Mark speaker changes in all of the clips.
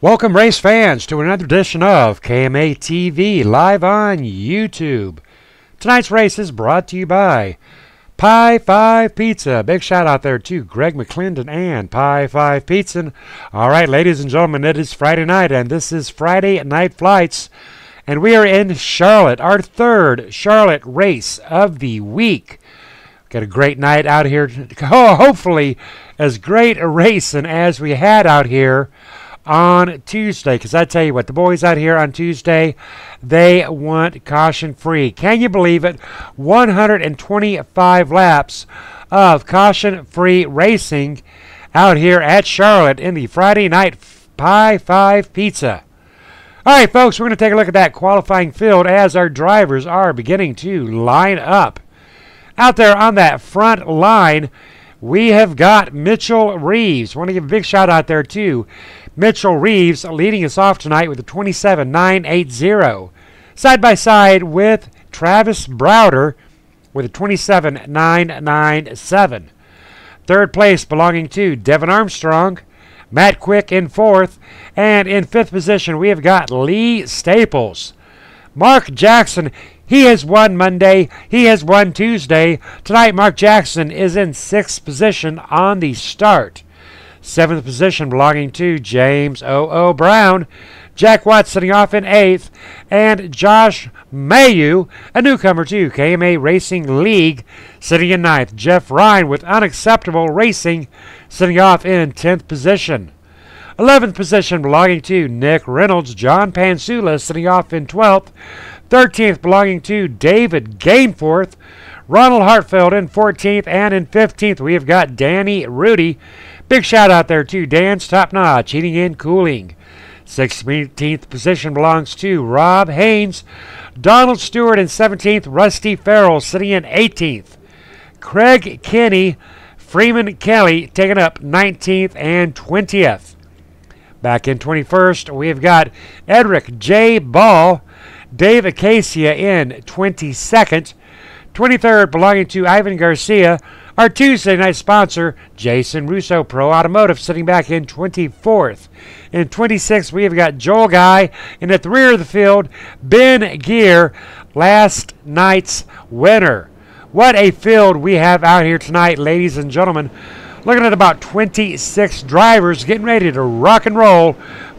Speaker 1: Welcome, race fans, to another edition of KMA TV live on YouTube. Tonight's race is brought to you by Pie 5 Pizza. Big shout out there to Greg McClendon and Pie 5 Pizza. All right, ladies and gentlemen, it is Friday night, and this is Friday Night Flights. And we are in Charlotte, our third Charlotte race of the week. Got a great night out here. Hopefully, as great a racing as we had out here on Tuesday, because I tell you what, the boys out here on Tuesday, they went caution free. Can you believe it? 125 laps of caution free racing out here at Charlotte in the Friday Night Pie 5 Pizza. All right, folks, we're going to take a look at that qualifying field as our drivers are beginning to line up. Out there on that front line, we have got Mitchell Reeves. I want to give a big shout out there to Mitchell Reeves, leading us off tonight with a 27.980. Side by side with Travis Browder with a 27.997. Third place belonging to Devin Armstrong. Matt Quick in fourth. And in fifth position, we have got Lee Staples. Mark Jackson, he has won Monday. He has won Tuesday. Tonight, Mark Jackson is in sixth position on the start. Seventh position belonging to James O.O. Brown. Jack Watts sitting off in eighth. And Josh Mayu, a newcomer to KMA Racing League, sitting in ninth. Jeff Ryan with Unacceptable Racing sitting off in 10th position. 11th position belonging to Nick Reynolds. John Pansula sitting off in 12th. 13th belonging to David Gainforth. Ronald Hartfield in 14th. And in 15th we have got Danny Rudy. Big shout out there to Dan's Top Notch Heating and Cooling. 16th position belongs to Rob Haynes. Donald Stewart in 17th. Rusty Farrell sitting in 18th. Craig Kinney, Freeman Kelly taking up 19th and 20th. Back in 21st, we've got Edric J. Ball, Dave Acacia in 22nd. 23rd belonging to Ivan Garcia. Our Tuesday night sponsor, Jason Russo Pro Automotive, sitting back in 24th. In 26th, we have got Joel Guy. And at the rear of the field, Ben Gear, last night's winner. What a field we have out here tonight, ladies and gentlemen. Looking at about 26 drivers getting ready to rock and roll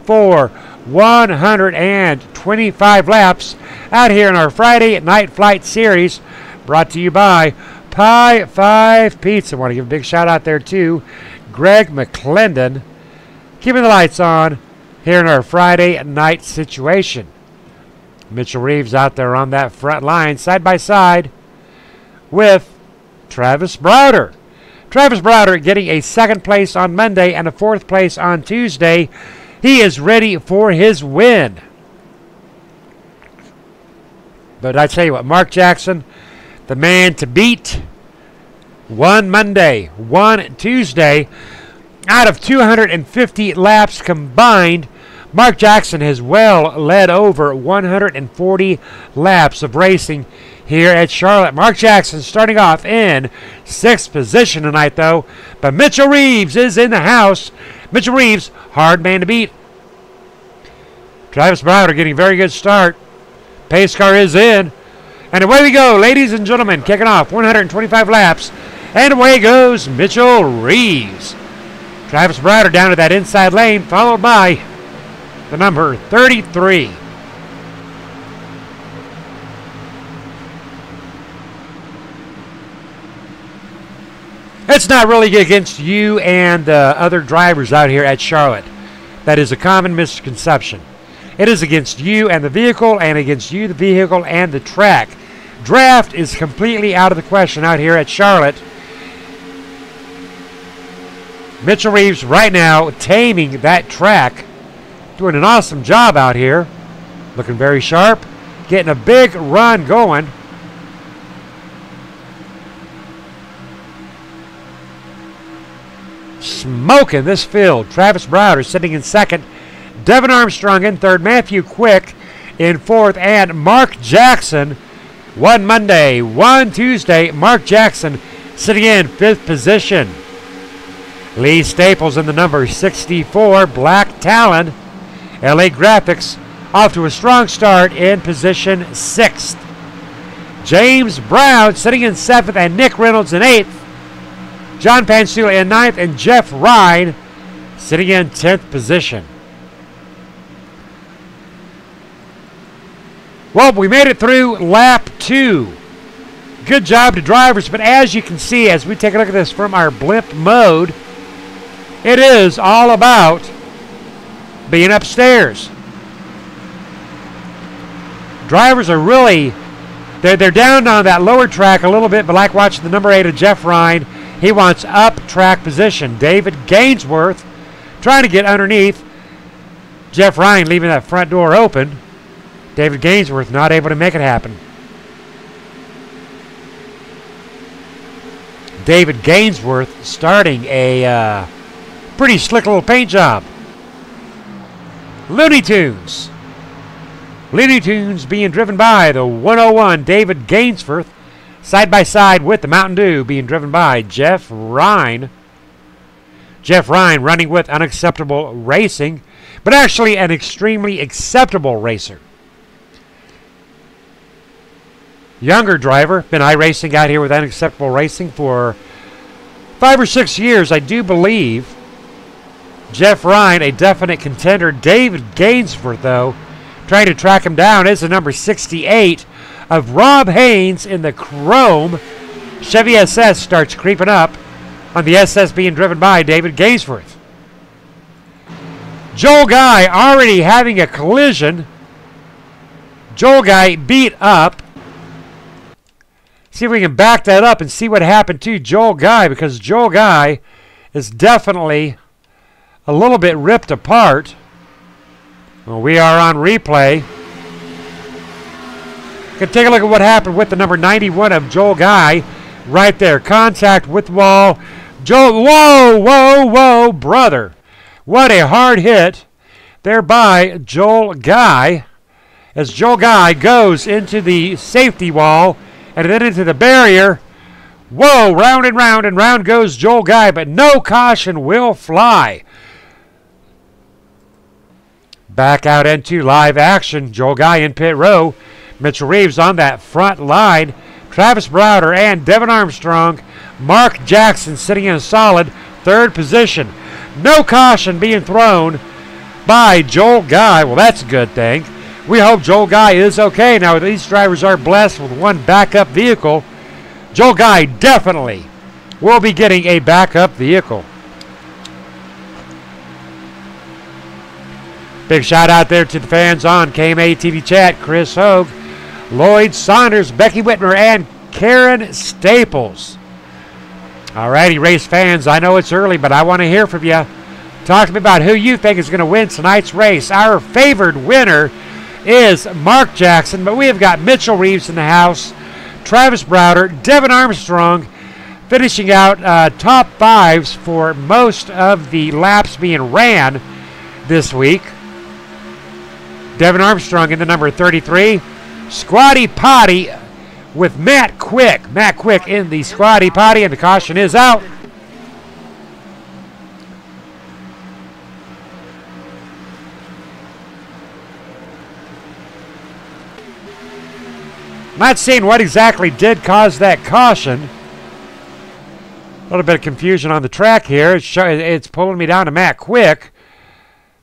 Speaker 1: for 125 laps out here in our Friday Night Flight Series, brought to you by Pie 5 Pizza. I want to give a big shout out there to Greg McClendon, keeping the lights on here in our Friday night situation. Mitchell Reeves out there on that front line, side by side with Travis Browder. Travis Browder getting a second place on Monday and a fourth place on Tuesday. He is ready for his win. But I tell you what, Mark Jackson, the man to beat, won Monday, won Tuesday. Out of 250 laps combined, Mark Jackson has well led over 140 laps of racing here at Charlotte. Mark Jackson starting off in sixth position tonight, though. But Mitchell Reeves is in the house. Mitchell Reeves, hard man to beat. Travis Browder getting a very good start. Pace car is in. And away we go, ladies and gentlemen, kicking off 125 laps. And away goes Mitchell Reeves. Travis Browder down to that inside lane, followed by the number 33. It's not really against you and other drivers out here at Charlotte. That is a common misconception. It is against you and the vehicle, and against you, the vehicle, and the track. Draft is completely out of the question out here at Charlotte. Mitchell Reeves right now taming that track. Doing an awesome job out here. Looking very sharp. Getting a big run going. Smoking this field. Travis Browder sitting in second. Devin Armstrong in third. Matthew Quick in fourth. And Mark Jackson won Monday, won Tuesday. Mark Jackson sitting in fifth position. Lee Staples in the number 64 Black Talon LA Graphics off to a strong start in position 6th. James Brown sitting in 7th and Nick Reynolds in 8th. John Pansula in 9th and Jeff Ryan sitting in 10th position. Well, we made it through lap 2. Good job to drivers, but as you can see, as we take a look at this from our blimp mode, it is all about being upstairs. Drivers are really, they're down on that lower track a little bit, but like watching the number 8 of Jeff Ryan, he wants up track position. David Gainsworth trying to get underneath. Jeff Ryan leaving that front door open. David Gainsworth not able to make it happen. David Gainsworth starting a pretty slick little paint job. Looney Tunes. Looney Tunes being driven by the 101 David Gainsworth, side by side with the Mountain Dew being driven by Jeff Ryan. Jeff Ryan running with Unacceptable Racing, but actually an extremely acceptable racer. Younger driver, been iRacing out here with Unacceptable Racing for 5 or 6 years, I do believe. Jeff Ryan, a definite contender. David Gainsworth, though, trying to track him down is the number 68 of Rob Haynes in the Chrome. Chevy SS starts creeping up on the SS being driven by David Gainsworth. Joel Guy already having a collision. Joel Guy beat up. See if we can back that up and see what happened to Joel Guy, because Joel Guy is definitely a little bit ripped apart. Well, we are on replay. Can take a look at what happened with the number 91 of Joel Guy right there. Contact with the wall. Joel, whoa, brother. What a hard hit there by Joel Guy, as Joel Guy goes into the safety wall and then into the barrier. Whoa, round and round goes Joel Guy, but no caution will fly. Back out into live action. Joel Guy in pit row. Mitchell Reeves on that front line. Travis Browder and Devin Armstrong. Mark Jackson sitting in a solid 3rd position. No caution being thrown by Joel Guy. Well, that's a good thing. We hope Joel Guy is okay. Now, these drivers are blessed with one backup vehicle. Joel Guy definitely will be getting a backup vehicle. Big shout out there to the fans on KMA TV chat. Chris Hogue, Lloyd Saunders, Becky Whitmer, and Karen Staples. Alrighty, race fans, I know it's early, but I want to hear from you. Talk to me about who you think is going to win tonight's race. Our favored winner is Mark Jackson, but we have got Mitchell Reeves in the house, Travis Browder, Devin Armstrong finishing out top 5s for most of the laps being ran this week. Devin Armstrong in the number 33. Squatty Potty with Matt Quick. Matt Quick in the Squatty Potty, and the caution is out. Not seeing what exactly did cause that caution. A little bit of confusion on the track here. It's pulling me down to Matt Quick,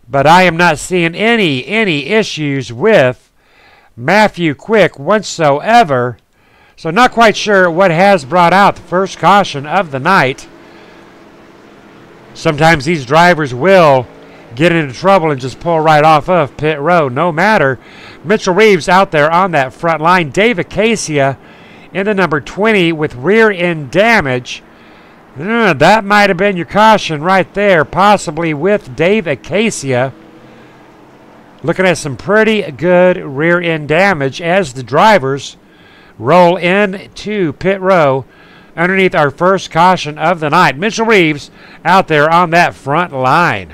Speaker 1: but I am not seeing any issues with Matthew Quick whatsoever. So not quite sure what has brought out the first caution of the night. Sometimes these drivers will get into trouble and just pull right off of pit road. No matter. Mitchell Reeves out there on that front line. Dave Acacia in the number 20 with rear end damage. That might have been your caution right there, possibly with Dave Acacia. Looking at some pretty good rear end damage as the drivers roll into pit row underneath our first caution of the night. Mitchell Reeves out there on that front line.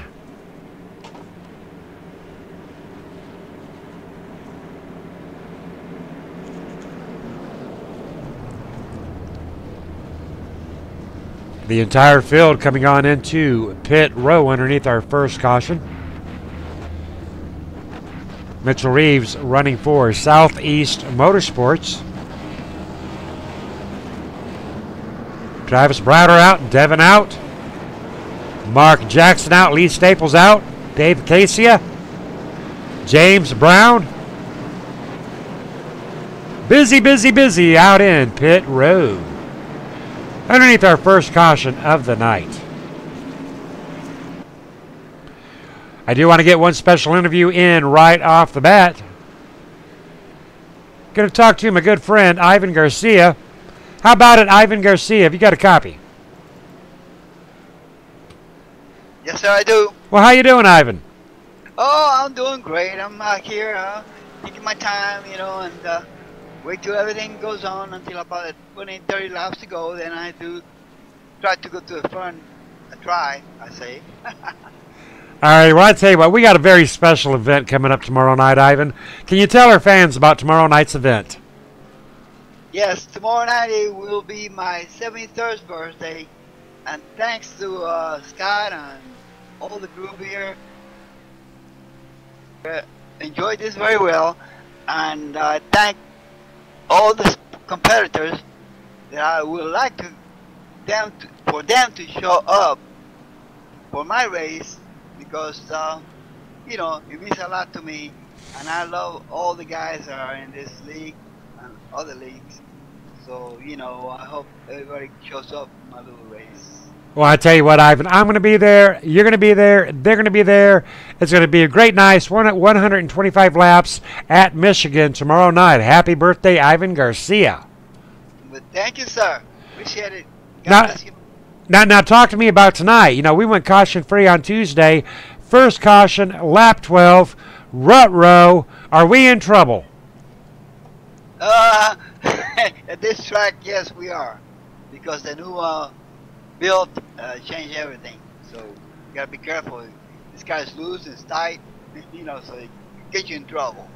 Speaker 1: The entire field coming on into pit row underneath our first caution. Mitchell Reeves running for Southeast Motorsports. Travis Browder out, Devin out. Mark Jackson out, Lee Staples out. Dave Cassia. James Brown. Busy out in pit road. Underneath our first caution of the night. I do want to get one special interview in right off the bat. Going to talk to my good friend, Ivan Garcia. How about it, Ivan Garcia? Have you got a copy?
Speaker 2: Yes, sir, I do.
Speaker 1: Well, how you doing, Ivan?
Speaker 2: Oh, I'm doing great. I'm out here taking my time, and wait till everything goes on until about 20, 30 laps to go. Then I do try to go to the front. I say.
Speaker 1: All right, well, I tell you what, we got a very special event coming up tomorrow night, Ivan. Can you tell our fans about tomorrow night's event?
Speaker 2: Yes, tomorrow night it will be my 73rd birthday, and thanks to Scott and all the group here, enjoyed this very well, and I thank all the competitors that I would like for them to show up for my race, because it means a lot to me, and I love all the guys that are in this league and other leagues. So I hope everybody shows up in my little race.
Speaker 1: Well, I tell you what, Ivan, I'm going to be there. You're going to be there. They're going to be there. It's going to be a great night. 125 laps at Michigan tomorrow night. Happy birthday, Ivan Garcia.
Speaker 2: But thank you, sir. Appreciate it. God bless you.
Speaker 1: Now, talk to me about tonight. We went caution-free on Tuesday. First caution, lap 12, rut row. Are we in trouble?
Speaker 2: At this track, yes, we are. Because the new build changed everything. So you got to be careful. This guy's loose, it's tight, so it gets you in trouble.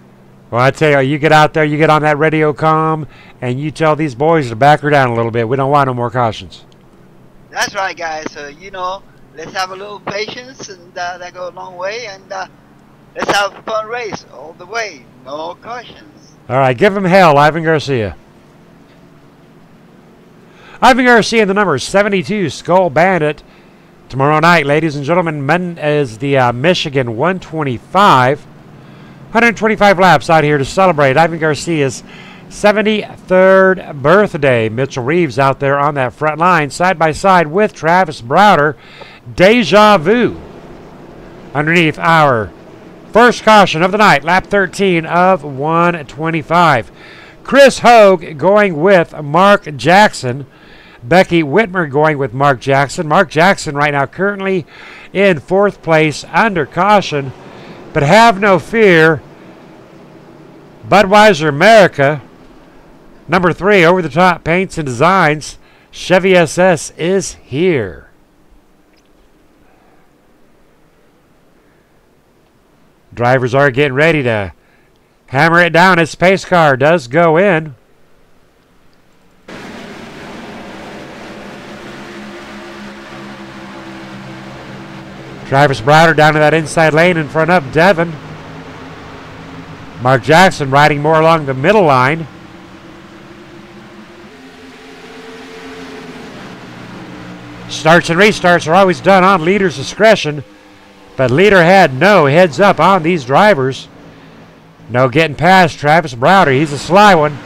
Speaker 1: Well, I tell you, you get out there, you get on that radio comm, and you tell these boys to back her down a little bit. We don't want no more cautions.
Speaker 2: That's right, guys. So, let's have a little patience, and that goes a long way. And let's have a fun race all the way. No cautions.
Speaker 1: All right, give him hell, Ivan Garcia. Ivan Garcia, the number 72, Skull Bandit. Tomorrow night, ladies and gentlemen, is the Michigan 125. 125 laps out here to celebrate Ivan Garcia's 73rd birthday. Mitchell Reeves out there on that front line, side by side with Travis Browder. Deja vu. Underneath our first caution of the night, lap 13 of 125. Chris Hogue going with Mark Jackson. Becky Whitmer going with Mark Jackson. Mark Jackson right now currently in 4th place under caution. But have no fear, Budweiser America, number 3, Over the Top Paints and Designs, Chevy SS is here. Drivers are getting ready to hammer it down as pace car does go in. Travis Browder down to that inside lane in front of Devin. Mark Jackson riding more along the middle line. Starts and restarts are always done on leader's discretion, but leader had no heads up on these drivers. No getting past Travis Browder. He's a sly one.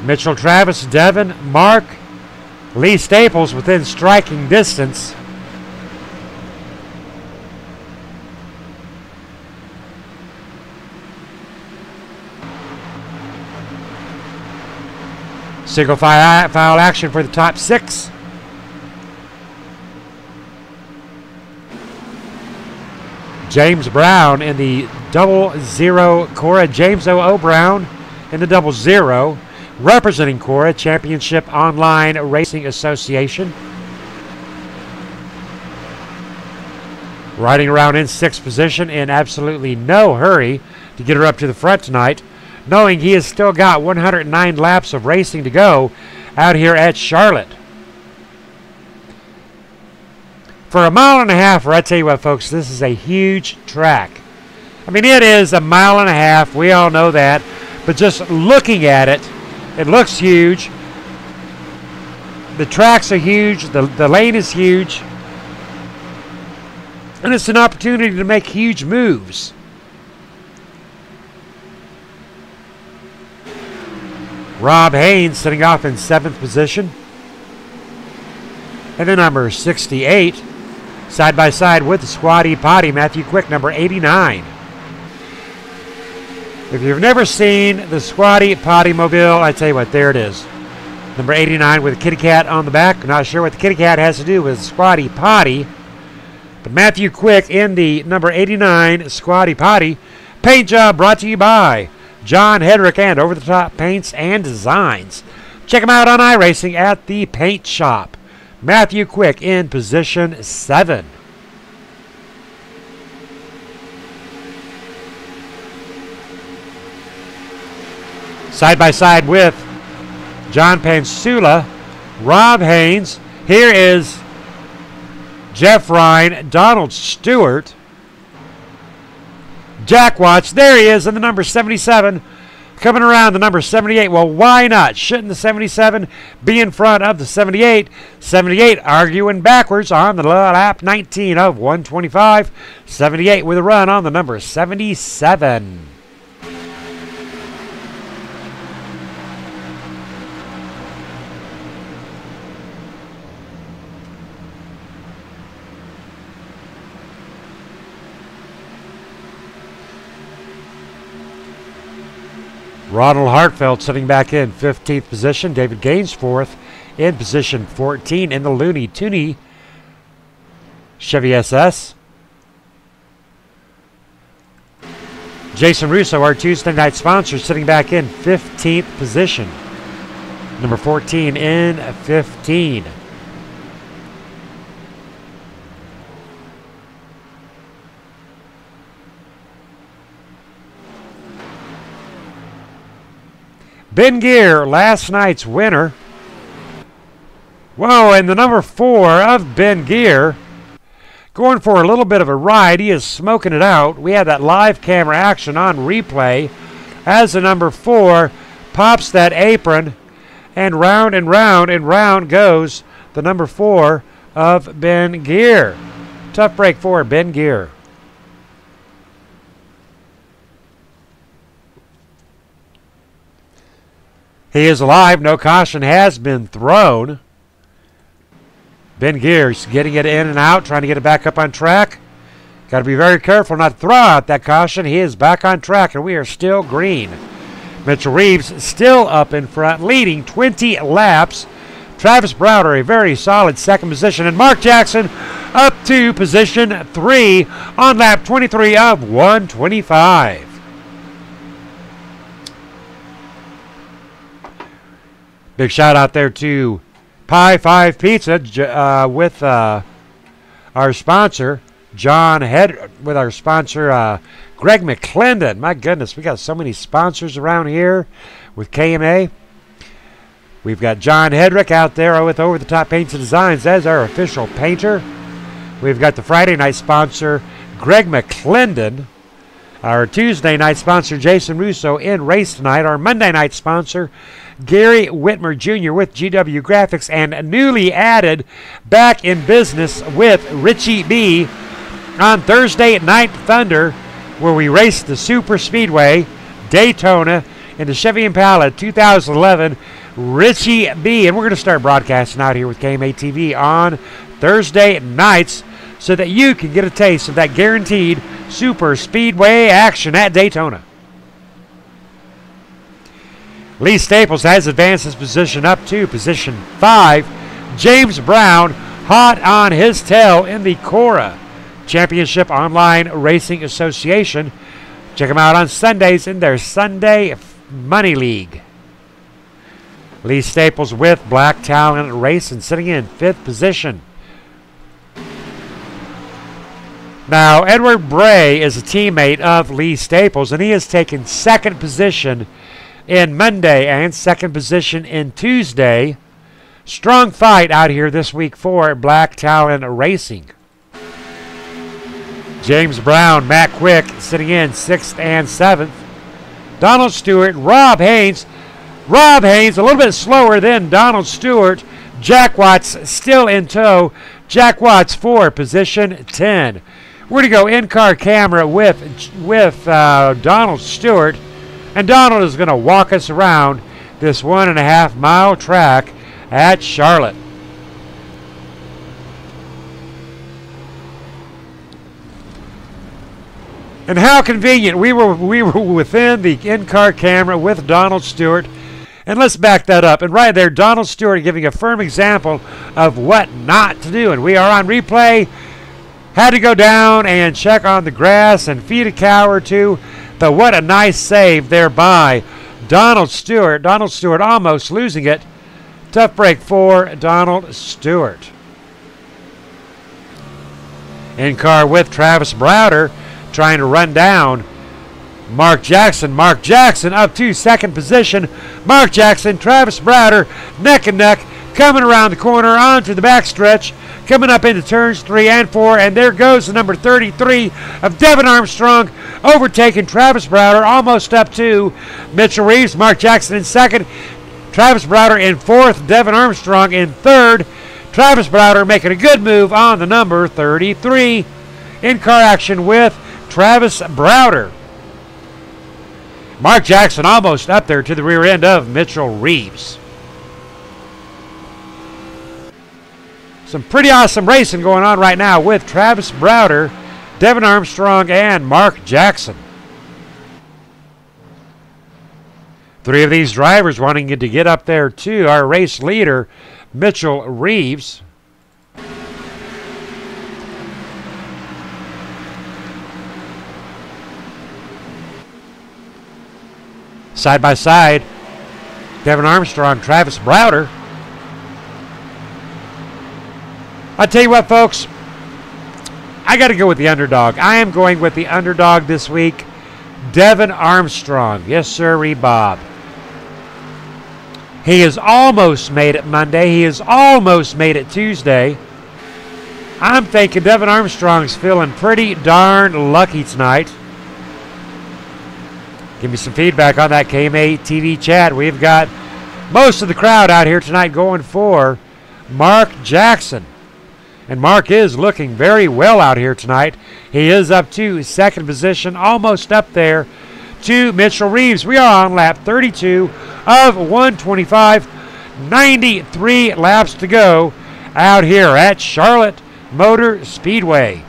Speaker 1: Mitchell, Travis, Devin, Mark, Lee Staples within striking distance. Single file action for the top 6. James Brown in the 00 Cora. James O. Brown in the 00. Representing Cora Championship Online Racing Association. Riding around in 6th position in absolutely no hurry to get her up to the front tonight, knowing he has still got 109 laps of racing to go out here at Charlotte. For a mile and a half, I tell you what, folks, this is a huge track. I mean, it is a mile and a half. We all know that. But just looking at it, it looks huge. The tracks are huge. The lane is huge. And it's an opportunity to make huge moves. Rob Haynes sitting off in 7th position. And then number 68, side by side with the Squatty Potty, Matthew Quick, number 89. If you've never seen the Squatty Potty Mobile, I tell you what, there it is. Number 89 with a kitty cat on the back. I'm not sure what the kitty cat has to do with Squatty Potty. But Matthew Quick in the number 89 Squatty Potty. Paint job brought to you by John Hedrick and Over the Top Paints and Designs. Check them out on iRacing at the paint shop. Matthew Quick in position 7. Side by side with John Pansula, Rob Haynes. Here is Jeff Ryan, Donald Stewart, Jack Watts. There he is in the number 77. Coming around the number 78. Well, why not? Shouldn't the 77 be in front of the 78? 78 arguing backwards on the lap 19 of 125. 78 with a run on the number 77. Ronald Hartfeld sitting back in 15th position. David Gaines 4th in position 14 in the Looney Tooney Chevy SS. Jason Russo, our Tuesday night sponsor, sitting back in 15th position. Number 14 in 15. Ben Gear, last night's winner. Whoa, and the number 4 of Ben Gear, going for a little bit of a ride. He is smoking it out. We had that live camera action on replay as the number 4 pops that apron, and round and round and round goes the number 4 of Ben Gear. Tough break for Ben Gear. He is alive. No caution has been thrown. Ben Gear's getting it in and out, trying to get it back up on track. Got to be very careful not to throw out that caution. He is back on track, and we are still green. Mitchell Reeves still up in front, leading 20 laps. Travis Browder, a very solid second position, and Mark Jackson up to position 3 on lap 23 of 125. Big shout out there to Pie 5 Pizza with our sponsor, John Head, with our sponsor, Greg McClendon. My goodness, we got so many sponsors around here with KMA. We've got John Hedrick out there with Over the Top Paints and Designs as our official painter. We've got the Friday night sponsor, Greg McClendon. Our Tuesday night sponsor, Jason Russo, in race tonight. Our Monday night sponsor, Gary Whitmer Jr. with GW Graphics, and newly added back in business with Richie B on Thursday Night Thunder, where we race the Super Speedway Daytona in the Chevy Impala 2011. Richie B, and we're going to start broadcasting out here with KMA TV on Thursday nights so that you can get a taste of that guaranteed Super Speedway action at Daytona. Lee Staples has advanced his position up to position 5. James Brown hot on his tail in the Cora Championship Online Racing Association. Check them out on Sundays in their Sunday Money League. Lee Staples with Black Talent Racing sitting in 5th position. Now, Edward Bray is a teammate of Lee Staples, and he has taken 2nd position in Monday and 2nd position in Tuesday. Strong fight out here this week for Black Talent Racing. James Brown, Matt Quick sitting in 6th and 7th. Donald Stewart, Rob Haynes. Rob Haynes a little bit slower than Donald Stewart. Jack Watts still in tow. Jack Watts for position 10. We're going to go in-car camera with Donald Stewart. And Donald is going to walk us around this 1.5 mile track at Charlotte. And how convenient. We were within the in-car camera with Donald Stewart. And let's back that up. And right there, Donald Stewart giving a firm example of what not to do. And we are on replay. Had to go down and check on the grass and feed a cow or two. But what a nice save there by Donald Stewart. Donald Stewart almost losing it. Tough break for Donald Stewart. In car with Travis Browder, trying to run down Mark Jackson. Mark Jackson up to second position. Mark Jackson, Travis Browder, neck and neck, coming around the corner onto the backstretch, coming up into turns 3 and 4, and there goes the number 33 of Devin Armstrong, overtaking Travis Browder, almost up to Mitchell Reeves. Mark Jackson in second, Travis Browder in fourth, Devin Armstrong in third. Travis Browder making a good move on the number 33. In-car action with Travis Browder. Mark Jackson almost up there to the rear end of Mitchell Reeves. Some pretty awesome racing going on right now with Travis Browder, Devin Armstrong, and Mark Jackson. 3 of these drivers wanting to get up there to our race leader, Mitchell Reeves. Side by side, Devin Armstrong, Travis Browder. I tell you what, folks, I got to go with the underdog. I am going with the underdog this week, Devin Armstrong. Yes, sir, Bob. He has almost made it Monday. He has almost made it Tuesday. I'm thinking Devin Armstrong's feeling pretty darn lucky tonight. Give me some feedback on that KMA TV chat. We've got most of the crowd out here tonight going for Mark Jackson. And Mark is looking very well out here tonight. He is up to second position, almost up there to Mitchell Reeves. We are on lap 32 of 125. 93 laps to go out here at Charlotte Motor Speedway.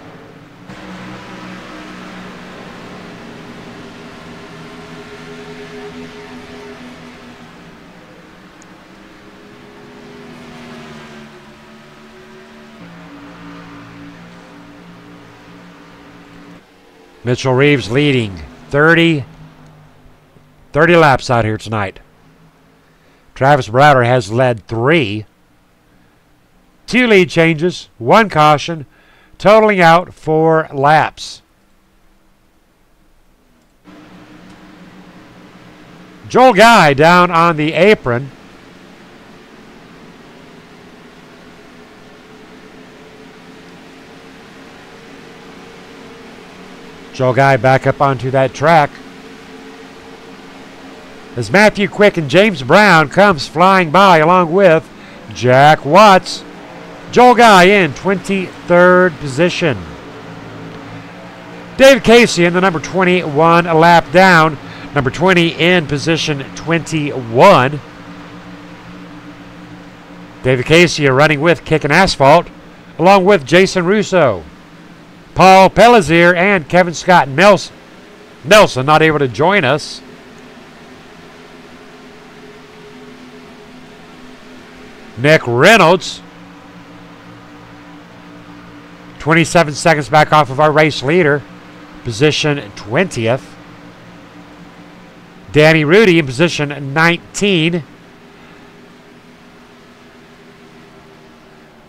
Speaker 1: Mitchell Reeves leading 30 laps out here tonight. Travis Browder has led 3. 2 lead changes, 1 caution, totaling out 4 laps. Joel Guy down on the apron. Joel Guy back up onto that track. As Matthew Quick and James Brown comes flying by along with Jack Watts. Joel Guy in 23rd position. David Casey in the number 21, a lap down. Number 20 in position 21. David Casey running with Kickin' Asphalt along with Jason Russo. Paul Pelizier and Kevin Scott Nelson not able to join us. Nick Reynolds, 27 seconds back off of our race leader, position 20th. Danny Rudy in position 19.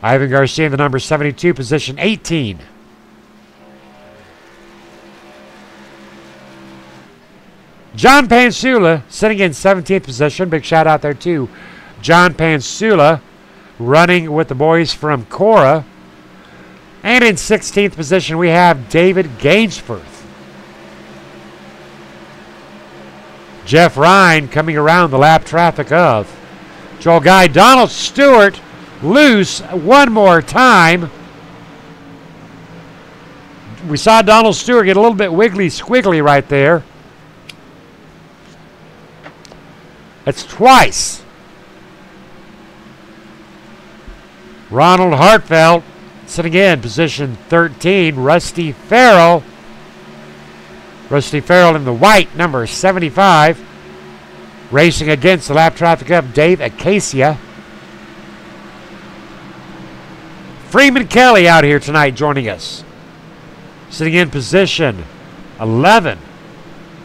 Speaker 1: Ivan Garcia in the number 72, position 18. John Pansula sitting in 17th position. Big shout out there to John Pansula running with the boys from Cora. And in 16th position, we have David Gainsforth. Jeff Ryan coming around the lap traffic of Joel Guy. Donald Stewart loose one more time. We saw Donald Stewart get a little bit wiggly squiggly right there. That's twice. Ronald Hartfeld sitting in position 13. Rusty Farrell. Rusty Farrell in the white, number 75. Racing against the lap traffic of Dave Acacia. Freeman Kelly out here tonight joining us. Sitting in position 11.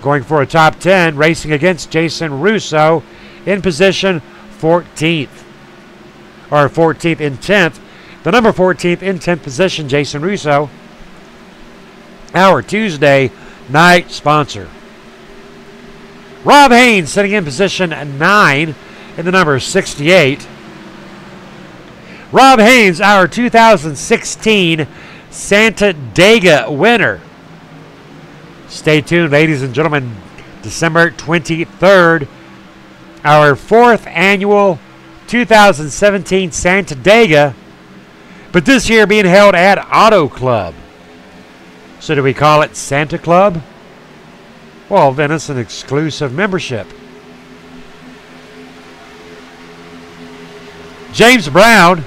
Speaker 1: Going for a top 10. Racing against Jason Russo in position 14th. Or 14th in 10th. The number 14th in 10th position, Jason Russo. Our Tuesday night sponsor. Rob Haynes sitting in position 9 in the number 68. Rob Haynes, our 2016 Santa winner. Stay tuned, ladies and gentlemen. December 23rd, our 4th annual 2017 Santa, but this year being held at Auto Club. So do we call it Santa Club? Well, then it's an exclusive membership. James Brown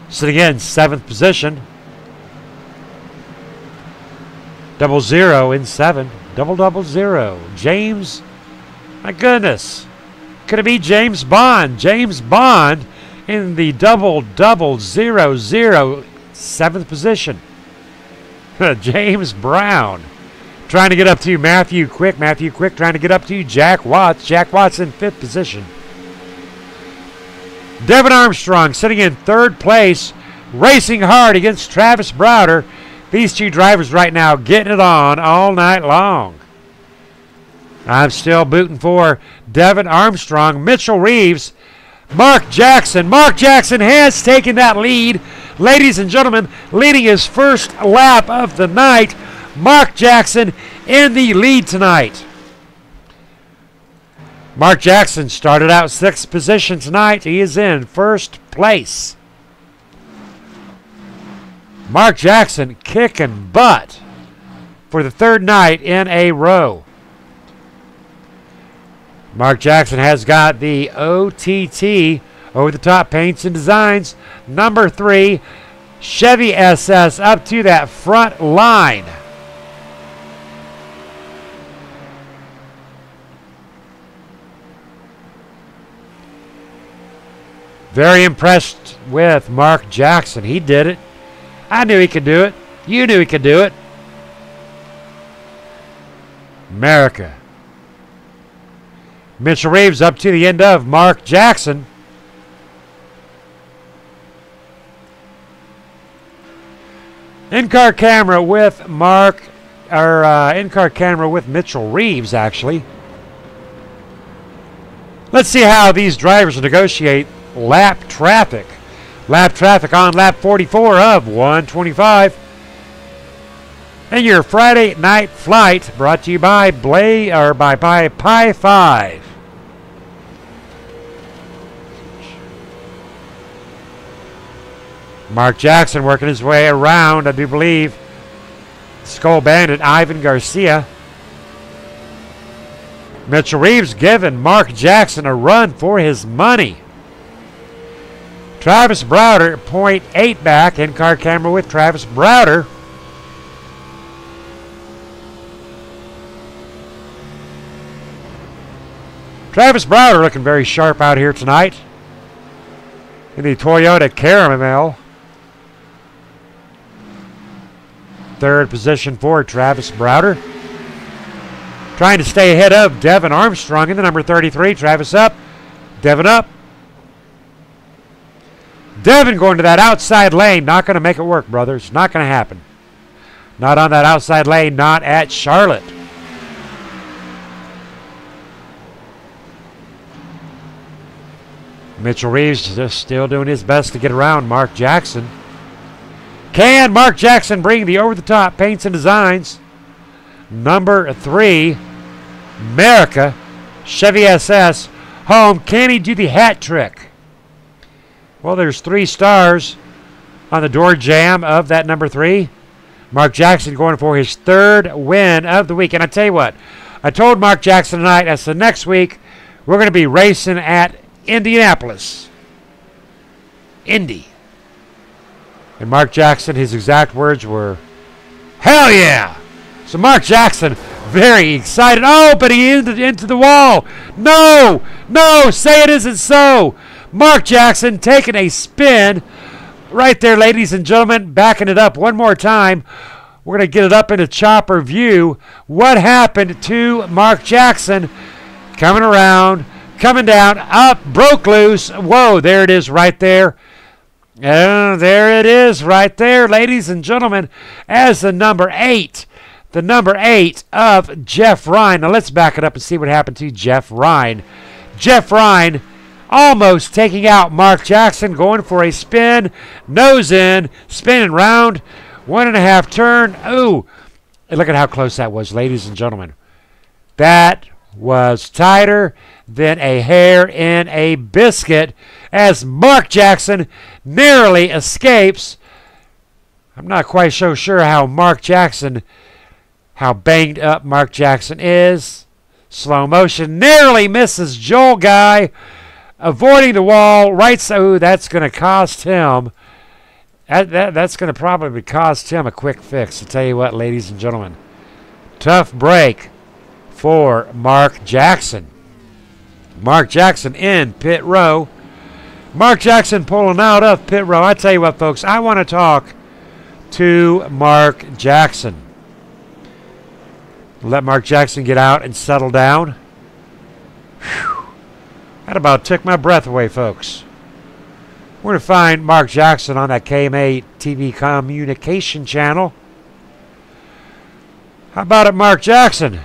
Speaker 1: sitting in 7th position. 00 in 7. 000. James, my goodness. Could it be James Bond? James Bond in the 0000 7th position. James Brown trying to get up to Matthew Quick. Matthew Quick trying to get up to Jack Watts. Jack Watts in 5th position. Devin Armstrong sitting in 3rd place, racing hard against Travis Browder. These two drivers right now getting it on all night long. I'm still booting for Devin Armstrong. Mitchell Reeves, Mark Jackson. Mark Jackson has taken that lead. Ladies and gentlemen, leading his first lap of the night. Mark Jackson in the lead tonight. Mark Jackson started out 6th position tonight. He is in 1st place. Mark Jackson kicking butt for the 3rd night in a row. Mark Jackson has got the OTT, over the top paints and designs, number 3 Chevy SS up to that front line. Very impressed with Mark Jackson. He did it. I knew he could do it. You knew he could do it. America. Mitchell Reeves up to the end of Mark Jackson. In-car camera with in-car camera with Mitchell Reeves, actually. Let's see how these drivers negotiate lap traffic. Lap traffic on lap 44 of 125. And your Friday night flight brought to you by Pi 5. Mark Jackson working his way around, I do believe, Skull Bandit Ivan Garcia. Mitchell Reeves giving Mark Jackson a run for his money. Travis Browder, 0.8 back. In-car camera with Travis Browder. Travis Browder looking very sharp out here tonight in the Toyota Caramel. 3rd position for Travis Browder. Trying to stay ahead of Devin Armstrong in the number 33. Travis up. Devin up. Devin going to that outside lane. Not going to make it work, brothers. Not going to happen. Not on that outside lane. Not at Charlotte. Mitchell Reeves just still doing his best to get around Mark Jackson. Can Mark Jackson bring the over-the-top paints and designs? Number 3, America Chevy SS home. Can he do the hat trick? Well, there's 3 stars on the door jam of that number 3. Mark Jackson going for his 3rd win of the week. And I tell you what, I told Mark Jackson tonight, that's the next week, we're going to be racing at Indianapolis. Indy. And Mark Jackson, his exact words were, hell yeah! So Mark Jackson, very excited. Oh, but he ended into the wall. No, no, say it isn't so. Mark Jackson taking a spin right there, ladies and gentlemen, backing it up one more time. We're going to get it up into chopper view. What happened to Mark Jackson? Coming around, coming down, up, broke loose. Whoa, there it is right there. There it is right there, ladies and gentlemen, as the number 8 of Jeff Ryan. Now let's back it up and see what happened to Jeff Ryan. Jeff Ryan almost taking out Mark Jackson, going for a spin, nose in, spinning round, 1.5 turn. Ooh, look at how close that was, ladies and gentlemen. That was tighter than a hair in a biscuit as Mark Jackson narrowly escapes. I'm not quite so sure how banged up Mark Jackson is. Slow motion, narrowly misses Joel Guy, avoiding the wall. Right, so that's going to cost him. That's going to probably cost him a quick fix. I'll tell you what, ladies and gentlemen. Tough break for Mark Jackson. Mark Jackson in pit row. Mark Jackson pulling out of pit row. I tell you what, folks, I want to talk to Mark Jackson. Let Mark Jackson get out and settle down. Whew. That about took my breath away, folks. We're going to find Mark Jackson on that KMA TV communication channel. How about it, Mark Jackson?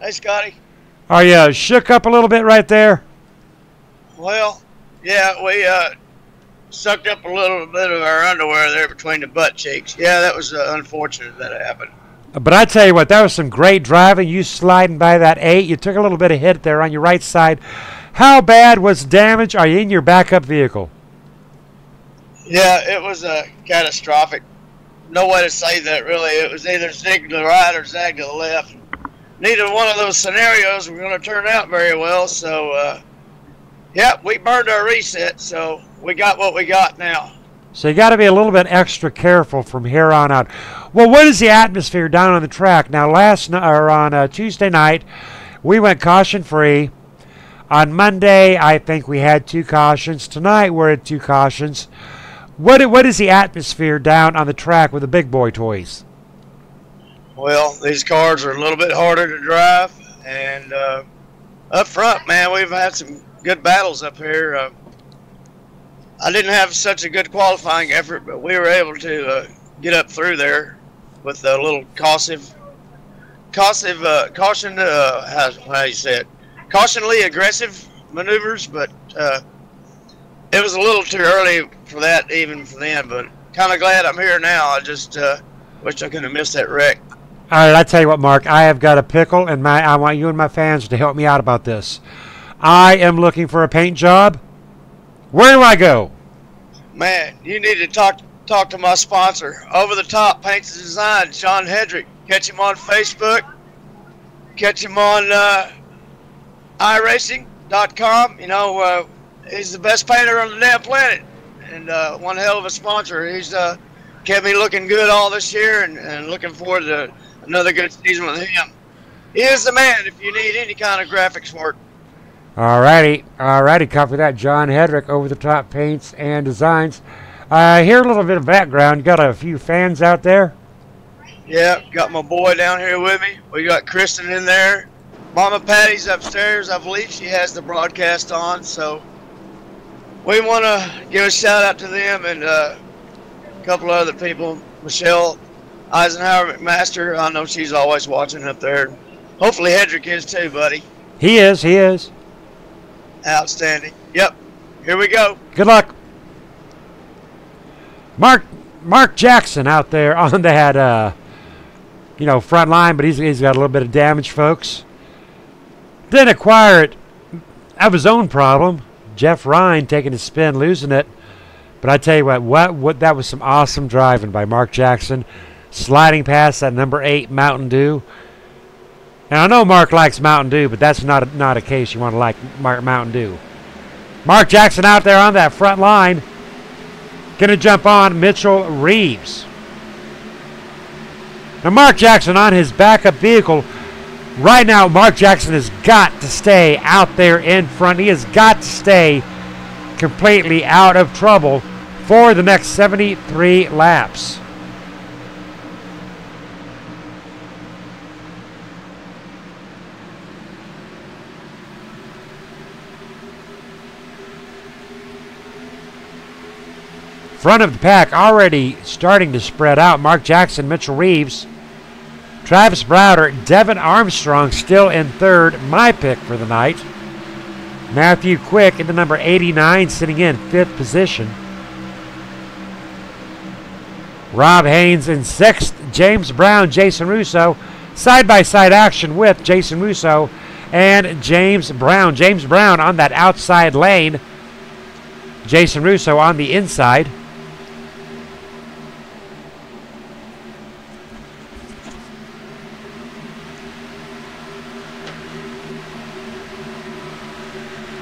Speaker 3: Hey, Scotty.
Speaker 1: Are you shook up a little bit right there?
Speaker 3: Well, yeah, we sucked up a little bit of our underwear there between the butt cheeks. Yeah, that was unfortunate that happened.
Speaker 1: But I tell you what, that was some great driving. You sliding by that 8. You took a little bit of hit there on your right side. How bad was damage? Are you in your backup vehicle?
Speaker 3: Yeah, it was catastrophic. No way to say that, really. It was either zig to the right or zag to the left. Neither one of those scenarios were going to turn out very well. So, yeah, we burned our reset, so we got what we got now.
Speaker 1: So you got to be a little bit extra careful from here on out. Well, what is the atmosphere down on the track? Now, on Tuesday night, we went caution-free. On Monday, I think we had 2 cautions. Tonight, we're at 2 cautions. What is the atmosphere down on the track with the big boy toys?
Speaker 3: Well, these cars are a little bit harder to drive, and up front, man, we've had some good battles up here. I didn't have such a good qualifying effort, but we were able to get up through there with a little cautionly aggressive maneuvers, but it was a little too early for that even for them, but kind of glad I'm here now. I just wish I could have missed that wreck.
Speaker 1: All right, I tell you what, Mark, I have got a pickle, and I want you and my fans to help me out about this. I am looking for a paint job. Where do I go?
Speaker 3: Man, you need to talk to my sponsor, Over the Top Paints and Designs, John Hedrick. Catch him on Facebook. Catch him on iRacing.com. You know, he's the best painter on the damn planet, and one hell of a sponsor. He's kept me looking good all this year, and looking forward to another good season with him. He is the man if you need any kind of graphics work.
Speaker 1: All righty, copy that. John Hedrick, Over the Top Paints and Designs. Hear a little bit of background. Got a few fans out there?
Speaker 3: Yeah, got my boy down here with me. We got Kristen in there. Mama Patty's upstairs. I believe she has the broadcast on, so we want to give a shout out to them and a couple of other people. Michelle Eisenhower McMaster, I know she's always watching up there. Hopefully Hedrick is too, buddy.
Speaker 1: He is.
Speaker 3: Outstanding. Yep. Here we go.
Speaker 1: Good luck. Mark Jackson out there on that, front line, but he's got a little bit of damage, folks. Didn't acquire it of his own problem. Jeff Ryan taking a spin, losing it. But I tell you what, that was some awesome driving by Mark Jackson. Sliding past that number 8 Mountain Dew. And I know Mark likes Mountain Dew, but that's not a case you want to like Mountain Dew. Mark Jackson out there on that front line. Going to jump on Mitchell Reeves. Now Mark Jackson on his backup vehicle. Right now, Mark Jackson has got to stay out there in front. He has got to stay completely out of trouble for the next 73 laps. Front of the pack already starting to spread out. Mark Jackson, Mitchell Reeves, Travis Browder, Devin Armstrong still in third. My pick for the night. Matthew Quick in the number 89 sitting in 5th position. Rob Haynes in 6th. James Brown, Jason Russo. Side-by-side action with Jason Russo and James Brown. James Brown on that outside lane. Jason Russo on the inside.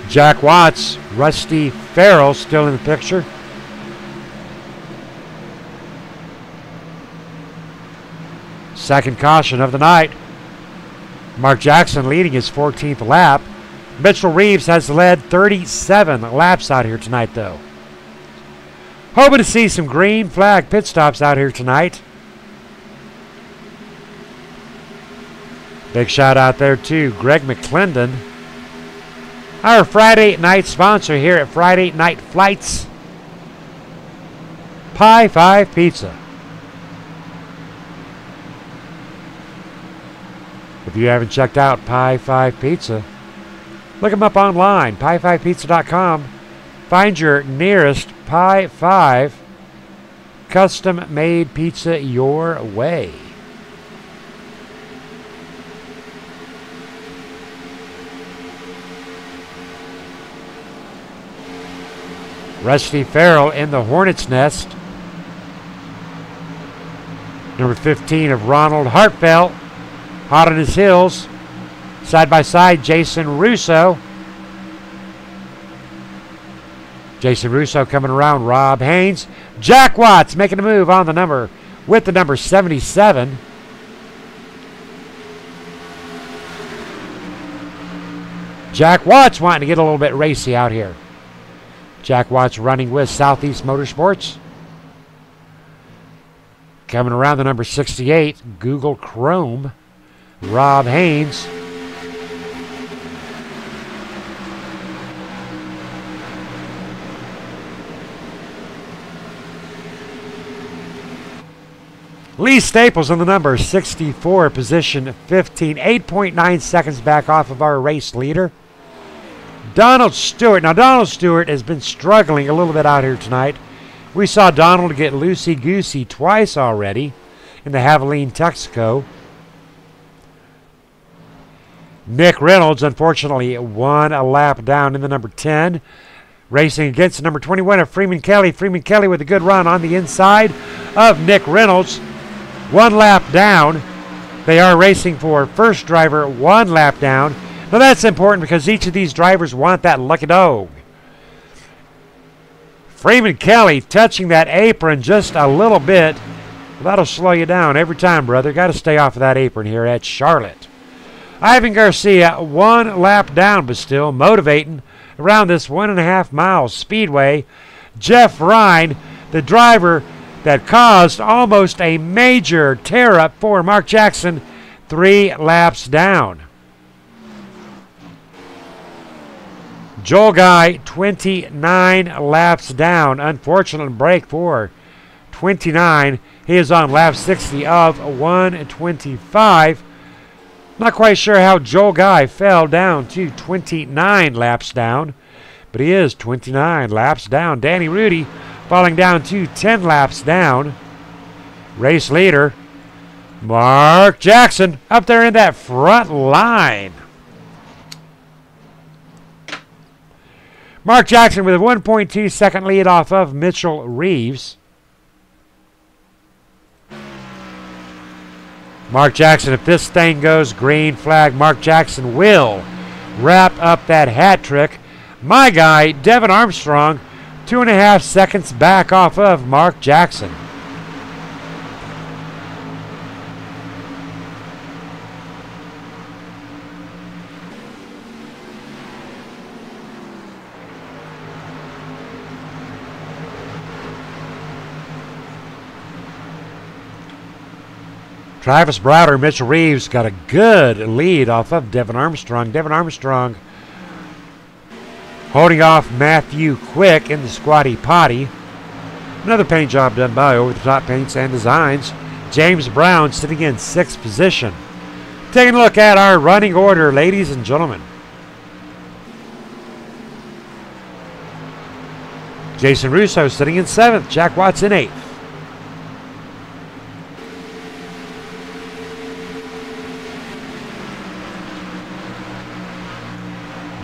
Speaker 1: Jack Watts, Rusty Farrell still in the picture. Second caution of the night. Mark Jackson leading his 14th lap. Mitchell Reeves has led 37 laps out here tonight, though. Hoping to see some green flag pit stops out here tonight. Big shout out there to Greg McClendon, our Friday night sponsor here at Friday Night Flights. Pie 5 Pizza. If you haven't checked out Pie 5 Pizza, look them up online, pie5pizza.com. Find your nearest Pie 5 custom-made pizza your way. Rusty Farrell in the Hornet's Nest. Number 15 of Ronald Hartfeld, hot on his heels. Side by side, Jason Russo. Jason Russo coming around, Rob Haynes. Jack Watts making a move on the number with the number 77. Jack Watts wanting to get a little bit racy out here. Jack Watts running with Southeast Motorsports. Coming around the number 68, Google Chrome, Rob Haynes. Lee Staples on the number 64, position 15, 8.9 seconds back off of our race leader. Donald Stewart. Now, Donald Stewart has been struggling a little bit out here tonight. We saw Donald get loosey-goosey twice already in the Javelin Texaco. Nick Reynolds, unfortunately, one lap down in the number 10. Racing against the number 21 of Freeman Kelly. Freeman Kelly with a good run on the inside of Nick Reynolds. One lap down. They are racing for first driver, one lap down. Now that's important because each of these drivers want that lucky dog. Freeman Kelly touching that apron just a little bit. That'll slow you down every time, brother. Got to stay off of that apron here at Charlotte. Ivan Garcia, one lap down, but still motivating around this 1.5 mile speedway. Jeff Ryan, the driver that caused almost a major tear-up for Mark Jackson, 3 laps down. Joel Guy, 29 laps down. Unfortunate break for 29. He is on lap 60 of 125. Not quite sure how Joel Guy fell down to 29 laps down, but he is 29 laps down. Danny Rudy, falling down to 10 laps down. Race leader, Mark Jackson, up there in that front line. Mark Jackson with a 1.2 second lead off of Mitchell Reeves. Mark Jackson, if this thing goes green flag, Mark Jackson will wrap up that hat trick. My guy, Devin Armstrong, 2.5 seconds back off of Mark Jackson. Travis Browder, Mitchell Reeves got a good lead off of Devin Armstrong. Devin Armstrong holding off Matthew Quick in the Squatty Potty. Another paint job done by Over the Top Paints and Designs. James Brown sitting in 6th position. Taking a look at our running order, ladies and gentlemen. Jason Russo sitting in 7th. Jack Watts in 8th.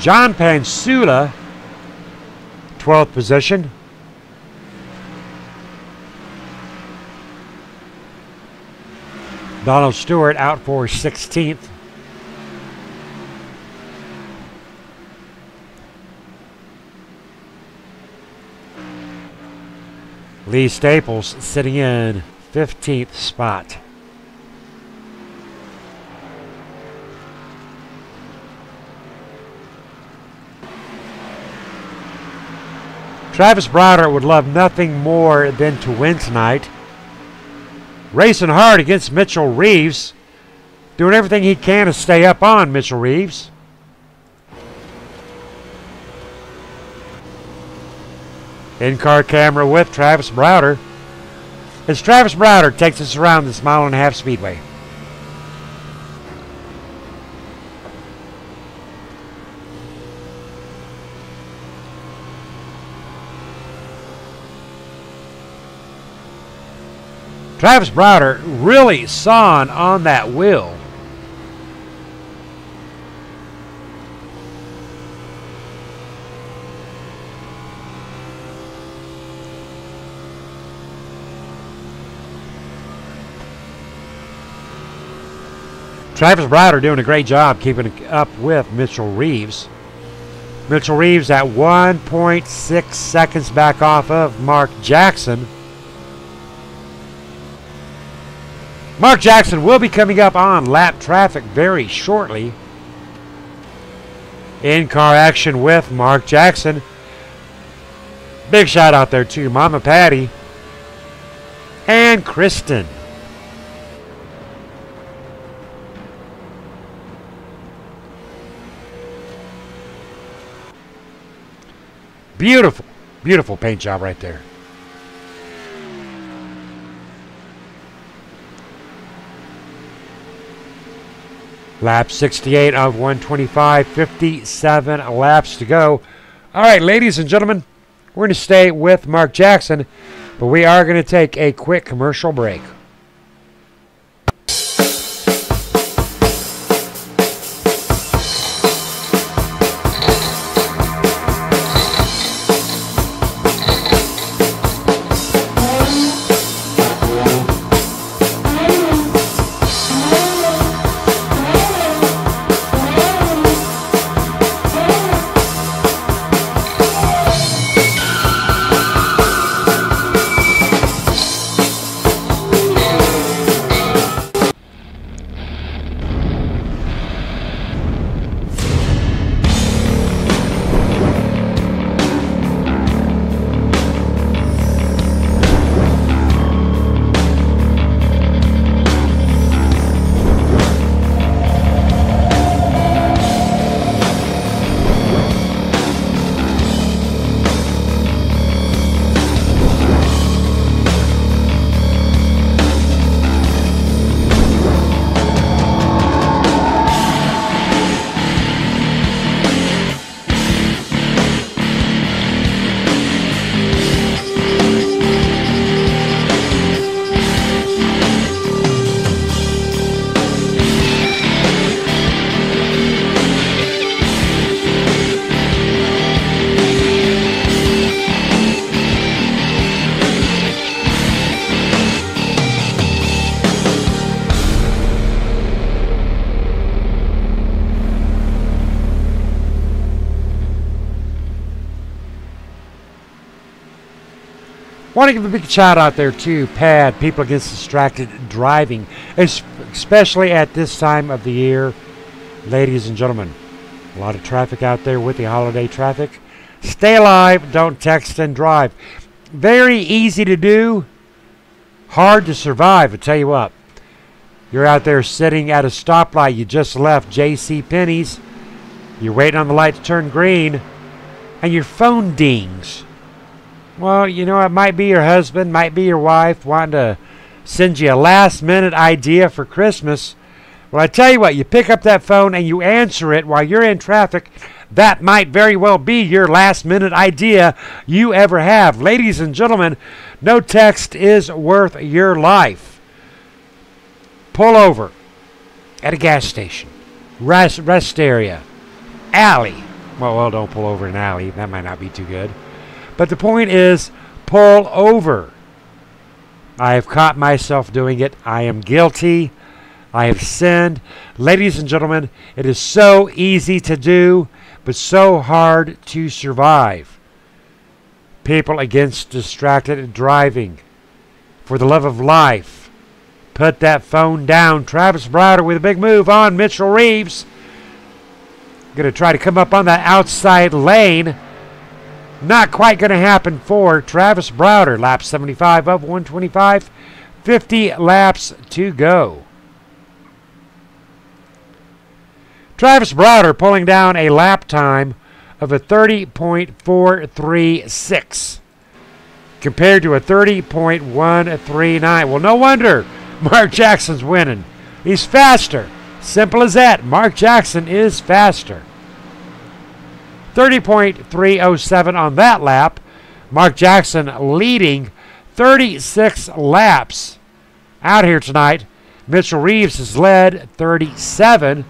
Speaker 1: John Pansula, 12th position. Donald Stewart out for 16th. Lee Staples sitting in 15th spot. Travis Browder would love nothing more than to win tonight. Racing hard against Mitchell Reeves. Doing everything he can to stay up on Mitchell Reeves. In-car camera with Travis Browder. As Travis Browder takes us around this 1.5-mile speedway. Travis Browder really sawing on that wheel. Travis Browder doing a great job keeping up with Mitchell Reeves. Mitchell Reeves at 1.6 seconds back off of Mark Jackson. Mark Jackson will be coming up on lap traffic very shortly. In-car action with Mark Jackson. Big shout out there to Mama Patty and Kristen. Beautiful, beautiful paint job right there. Lap 68 of 125, 57 laps to go. All right, ladies and gentlemen, we're going to stay with Mark Jackson, but we are going to take a quick commercial break. Want to give a big shout out there to PAD, People Against Distracted Driving, especially at this time of the year. Ladies and gentlemen, a lot of traffic out there with the holiday traffic. Stay alive, don't text and drive. Very easy to do, hard to survive, I tell you what. You're out there sitting at a stoplight, you just left J.C. Penney's. You're waiting on the light to turn green, and your phone dings. Well, you know, it might be your husband, might be your wife wanting to send you a last-minute idea for Christmas. Well, I tell you what, you pick up that phone and you answer it while you're in traffic. That might very well be your last-minute idea you ever have. Ladies and gentlemen, no text is worth your life. Pull over at a gas station, rest area, alley. Well, don't pull over in an alley. That might not be too good. But the point is, pull over. I have caught myself doing it. I am guilty. I have sinned. Ladies and gentlemen, it is so easy to do, but so hard to survive. People Against Distracted Driving. For the love of life, put that phone down. Travis Browder with a big move on Mitchell Reeves. Going to try to come up on that outside lane. Not quite going to happen for Travis Browder. Lap 75 of 125. 50 laps to go. Travis Browder pulling down a lap time of a 30.436 compared to a 30.139. Well, no wonder Mark Jackson's winning. He's faster. Simple as that. Mark Jackson is faster. 30.307 on that lap. Mark Jackson leading 36 laps out here tonight. Mitchell Reeves has led 37.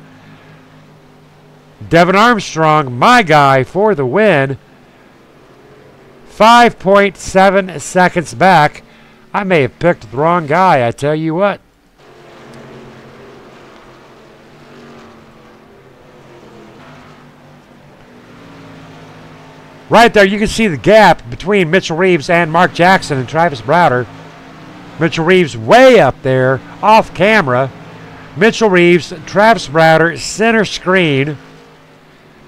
Speaker 1: Devin Armstrong, my guy, for the win. 5.7 seconds back. I may have picked the wrong guy, I tell you what. Right there, you can see the gap between Mitchell Reeves and Mark Jackson and Travis Browder. Mitchell Reeves way up there, off camera. Mitchell Reeves, Travis Browder, center screen.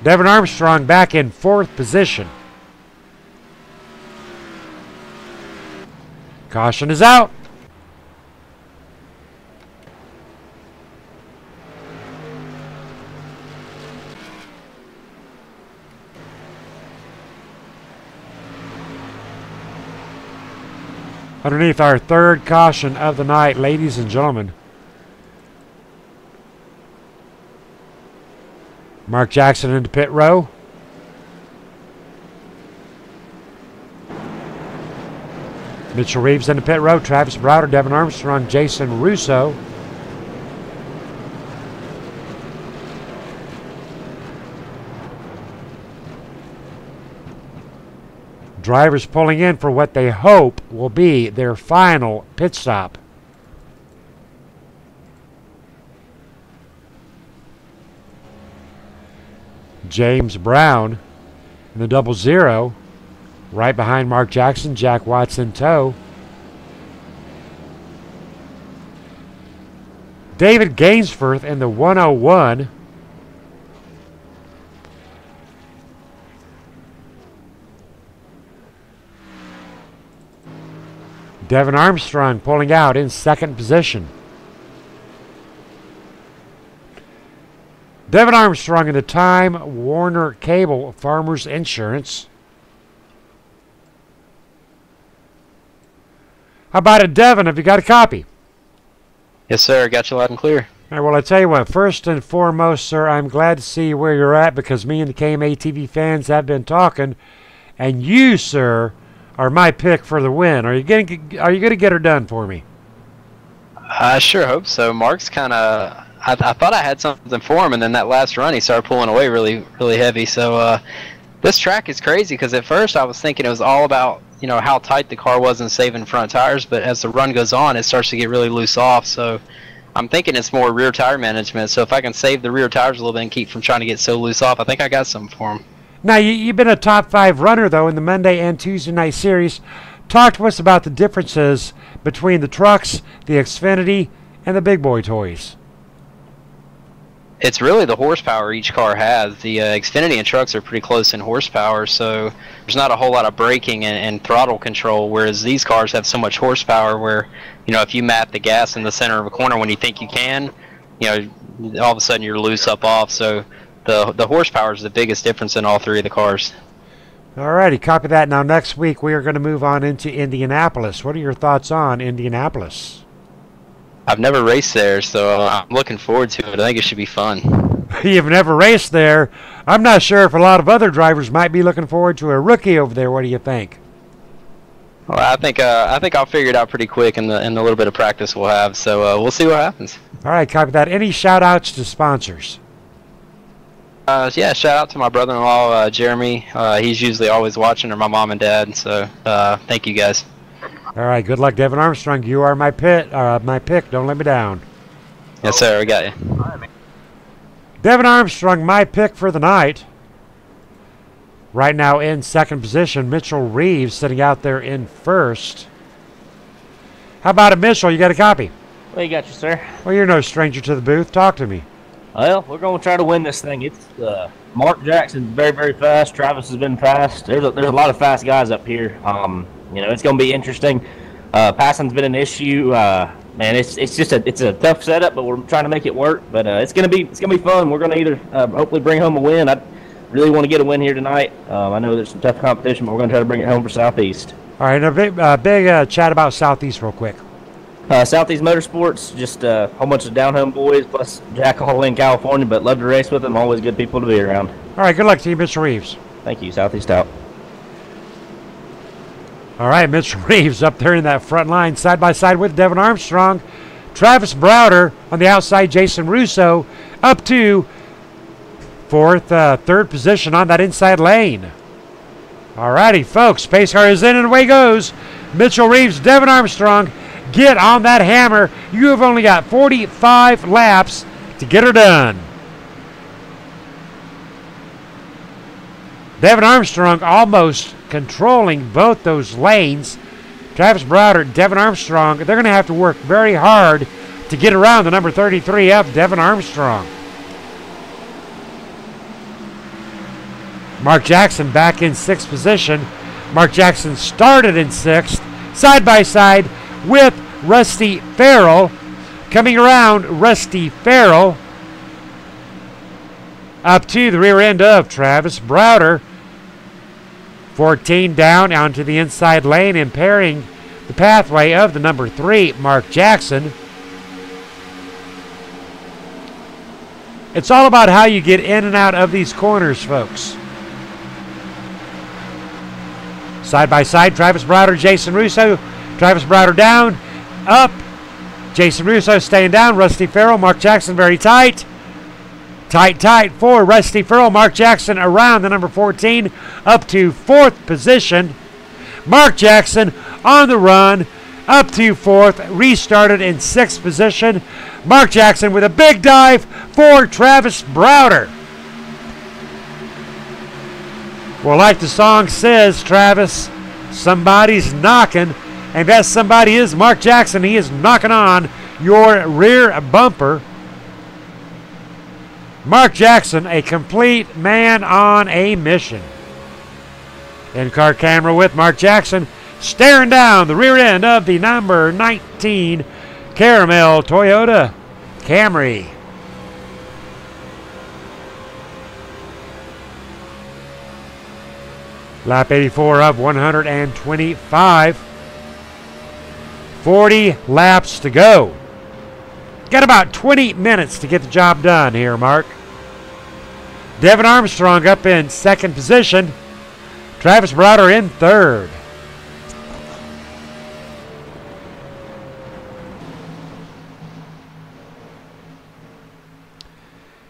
Speaker 1: Devin Armstrong back in 4th position. Caution is out. Underneath our 3rd caution of the night, ladies and gentlemen. Mark Jackson into pit row. Mitchell Reeves into pit row. Travis Browder, Devin Armstrong, Jason Russo. Drivers pulling in for what they hope will be their final pit stop. James Brown in the 00, right behind Mark Jackson, Jack Watson tow. David Gainsforth in the 101. Devin Armstrong pulling out in 2nd position. Devin Armstrong in the Time Warner Cable Farmers Insurance. How about it, Devin? Have you got a copy?
Speaker 4: Yes, sir. Got you loud and clear.
Speaker 1: All right, well, I tell you what. First and foremost, sir, I'm glad to see where you're at because me and the KMA TV fans have been talking, and you, sir, are my pick for the win. Are you going to get her done for me?
Speaker 4: I sure hope so. Mark's kind of. I thought I had something for him, and then that last run he started pulling away really heavy. So this track is crazy because at first I was thinking it was all about how tight the car was and saving front tires, but as the run goes on, it starts to get really loose off. So I'm thinking it's more rear tire management. So if I can save the rear tires a little bit and keep from trying to get so loose off, I think I got something for him.
Speaker 1: Now, you've been a top 5 runner, though, in the Monday and Tuesday night series. Talk to us about the differences between the trucks, the Xfinity, and the big boy toys.
Speaker 4: It's really the horsepower each car has. The Xfinity and trucks are pretty close in horsepower, so there's not a whole lot of braking and throttle control, whereas these cars have so much horsepower where, if you mat the gas in the center of a corner when you think you can, all of a sudden you're loose up off. So the horsepower is the biggest difference in all three of the cars.
Speaker 1: Alrighty, copy that. Now next week we are going to move on into Indianapolis. What are your thoughts on Indianapolis?
Speaker 4: I've never raced there, so I'm looking forward to it. I think it should be fun.
Speaker 1: You've never raced there. I'm not sure if a lot of other drivers might be looking forward to a rookie over there. What do you think?
Speaker 4: Well, I think I'll figure it out pretty quick in the little bit of practice we'll have. So we'll see what happens.
Speaker 1: All right, copy that. Any shout-outs to sponsors?
Speaker 4: Yeah, shout out to my brother-in-law, Jeremy. He's usually always watching, or my mom and dad. So thank you guys.
Speaker 1: All right, good luck, Devin Armstrong. You are my pick. Don't let me down.
Speaker 4: Yes, sir. We got you.
Speaker 1: Devin Armstrong, my pick for the night. Right now in second position, Mitchell Reeves sitting out there in first. How about it, Mitchell? You got a copy?
Speaker 5: What you got, you sir?
Speaker 1: Well, you're no stranger to the booth. Talk to me.
Speaker 5: Well, we're going to try to win this thing. It's Mark Jackson's very, very fast. Travis has been fast. There's a lot of fast guys up here. It's going to be interesting. Passing's been an issue. Man, it's a tough setup, but we're trying to make it work. But it's going to be fun. We're going to either hopefully bring home a win. I really want to get a win here tonight. I know there's some tough competition, but we're going to try to bring it home for Southeast.
Speaker 1: All right, a big chat about Southeast real quick.
Speaker 5: Southeast Motorsports, just a whole bunch of down-home boys, plus Jack all in California, but love to race with them. Always good people to be around.
Speaker 1: All right, good luck to you, Mitchell Reeves.
Speaker 5: Thank you, Southeast out.
Speaker 1: All right, Mitchell Reeves up there in that front line, side by side with Devin Armstrong. Travis Browder on the outside, Jason Russo up to third position on that inside lane. All righty, folks, pace car is in and away goes. Mitchell Reeves, Devin Armstrong, get on that hammer. You have only got 45 laps to get her done. Devin Armstrong almost controlling both those lanes. Travis Browder, Devin Armstrong, they're going to have to work very hard to get around the number 33 of Devin Armstrong. Mark Jackson back in sixth position. Mark Jackson started in sixth, side by side with Rusty Farrell. Coming around, Rusty Farrell up to the rear end of Travis Browder. 14 down onto the inside lane, impairing the pathway of the number 3, Mark Jackson. It's all about how you get in and out of these corners, folks. Side by side, Travis Browder, Jason Russo. Travis Browder down, up. Jason Russo staying down. Rusty Farrell, Mark Jackson very tight. Tight for Rusty Farrell. Mark Jackson around the number 14 up to fourth position. Mark Jackson on the run up to fourth. Restarted in sixth position. Mark Jackson with a big dive for Travis Browder. Well, like the song says, Travis, somebody's knocking, and that somebody is Mark Jackson. He is knocking on your rear bumper. Mark Jackson, a complete man on a mission. In-car camera with Mark Jackson staring down the rear end of the number 19 Caramel Toyota Camry. Lap 84 of 125. 40 laps to go. Got about 20 minutes to get the job done here, Mark. Devin Armstrong up in second position. Travis Browder in third.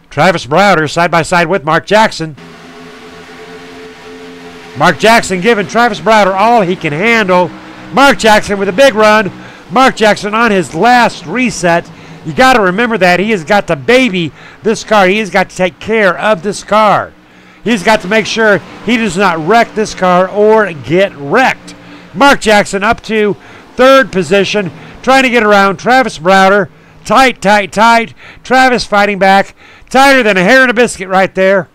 Speaker 1: Travis Browder side by side with Mark Jackson. Mark Jackson giving Travis Browder all he can handle. Mark Jackson with a big run. Mark Jackson on his last reset. You got to remember that he has got to baby this car. He has got to take care of this car. He's got to make sure he does not wreck this car or get wrecked. Mark Jackson up to third position, trying to get around Travis Browder. Tight, tight, tight. Travis fighting back. Tighter than a hair in a biscuit right there.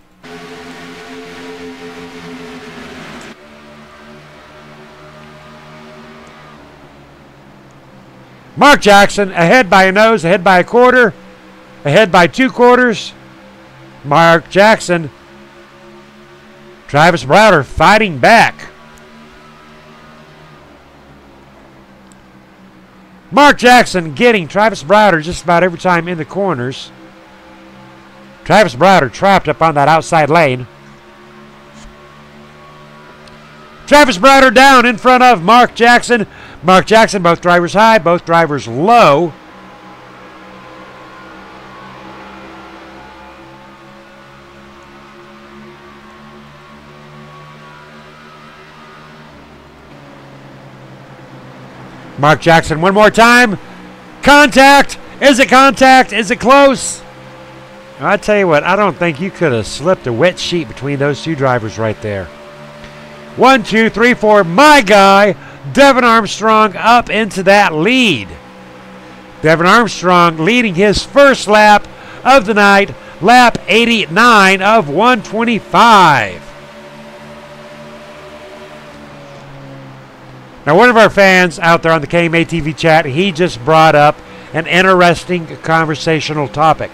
Speaker 1: Mark Jackson ahead by a nose, ahead by a quarter, ahead by 2 quarters. Mark Jackson. Travis Browder fighting back. Mark Jackson getting Travis Browder just about every time in the corners. Travis Browder trapped up on that outside lane. Travis Browder down in front of Mark Jackson. Mark Jackson, both drivers high, both drivers low. Mark Jackson one more time. Contact. Is it contact? Is it close? I tell you what, I don't think you could have slipped a wet sheet between those 2 drivers right there. 1, 2, 3, 4. My guy, Devin Armstrong, up into that lead. Devin Armstrong leading his first lap of the night, lap 89 of 125. Now, one of our fans out there on the KMA TV chat, he just brought up an interesting conversational topic.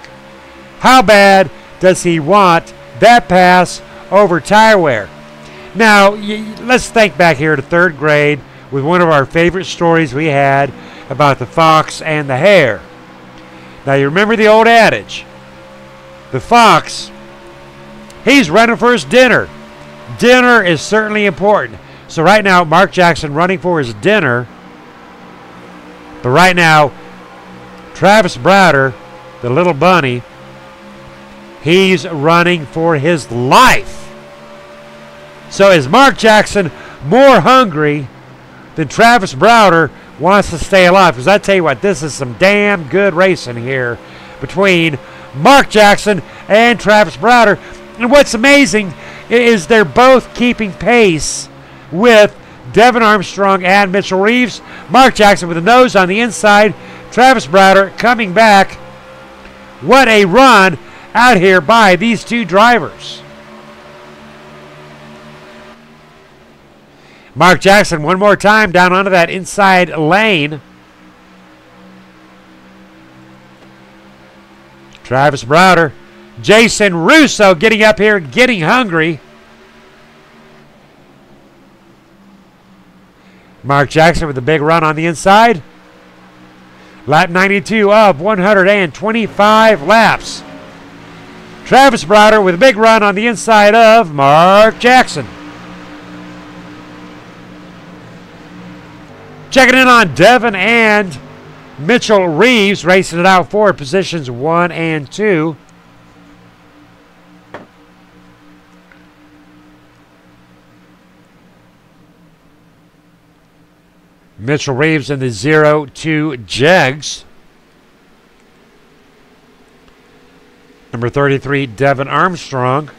Speaker 1: How bad does he want that pass over tire wear? Now, let's think back here to 3rd grade with one of our favorite stories we had about the fox and the hare. Now, you remember the old adage. The fox, he's running for his dinner. Dinner is certainly important. So right now, Mark Jackson running for his dinner. But right now, Travis Browder, the little bunny, he's running for his life. So is Mark Jackson more hungry than Travis Browder wants to stay alive? Because I tell you what, this is some damn good racing here between Mark Jackson and Travis Browder. And what's amazing is they're both keeping pace with Devin Armstrong and Mitchell Reeves. Mark Jackson with a nose on the inside. Travis Browder coming back. What a run out here by these 2 drivers. Mark Jackson one more time down onto that inside lane. Travis Browder. Jason Russo getting up here, getting hungry. Mark Jackson with a big run on the inside. Lap 92 of 125 laps. Travis Browder with a big run on the inside of Mark Jackson. Checking in on Devin and Mitchell Reeves, racing it out for positions 1 and 2. Mitchell Reeves in the 0-2 Jegs. Number 33, Devin Armstrong.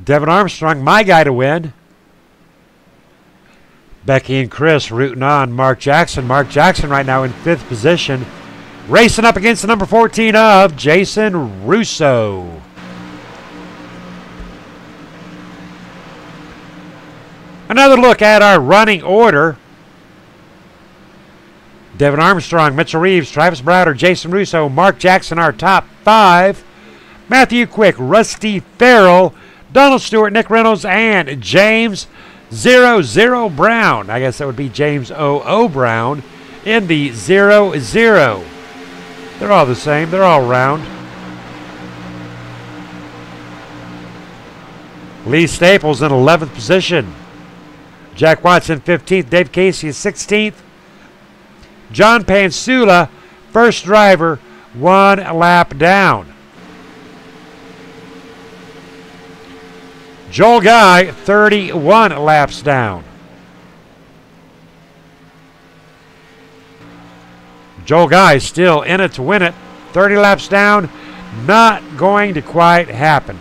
Speaker 1: Devin Armstrong, my guy to win. Becky and Chris rooting on Mark Jackson. Mark Jackson right now in 5th position. Racing up against the number 14 of Jason Russo. Another look at our running order. Devin Armstrong, Mitchell Reeves, Travis Browder, Jason Russo, Mark Jackson, our top 5. Matthew Quick, Rusty Farrell, Donald Stewart, Nick Reynolds, and James 00 Brown. I guess that would be James 00 Brown in the 00. They're all the same. They're all round. Lee Staples in 11th position. Jack Watson 15th. Dave Casey is 16th. John Pansula, first driver, 1 lap down. Joel Guy, 31 laps down. Joel Guy still in it to win it. 30 laps down, not going to quite happen.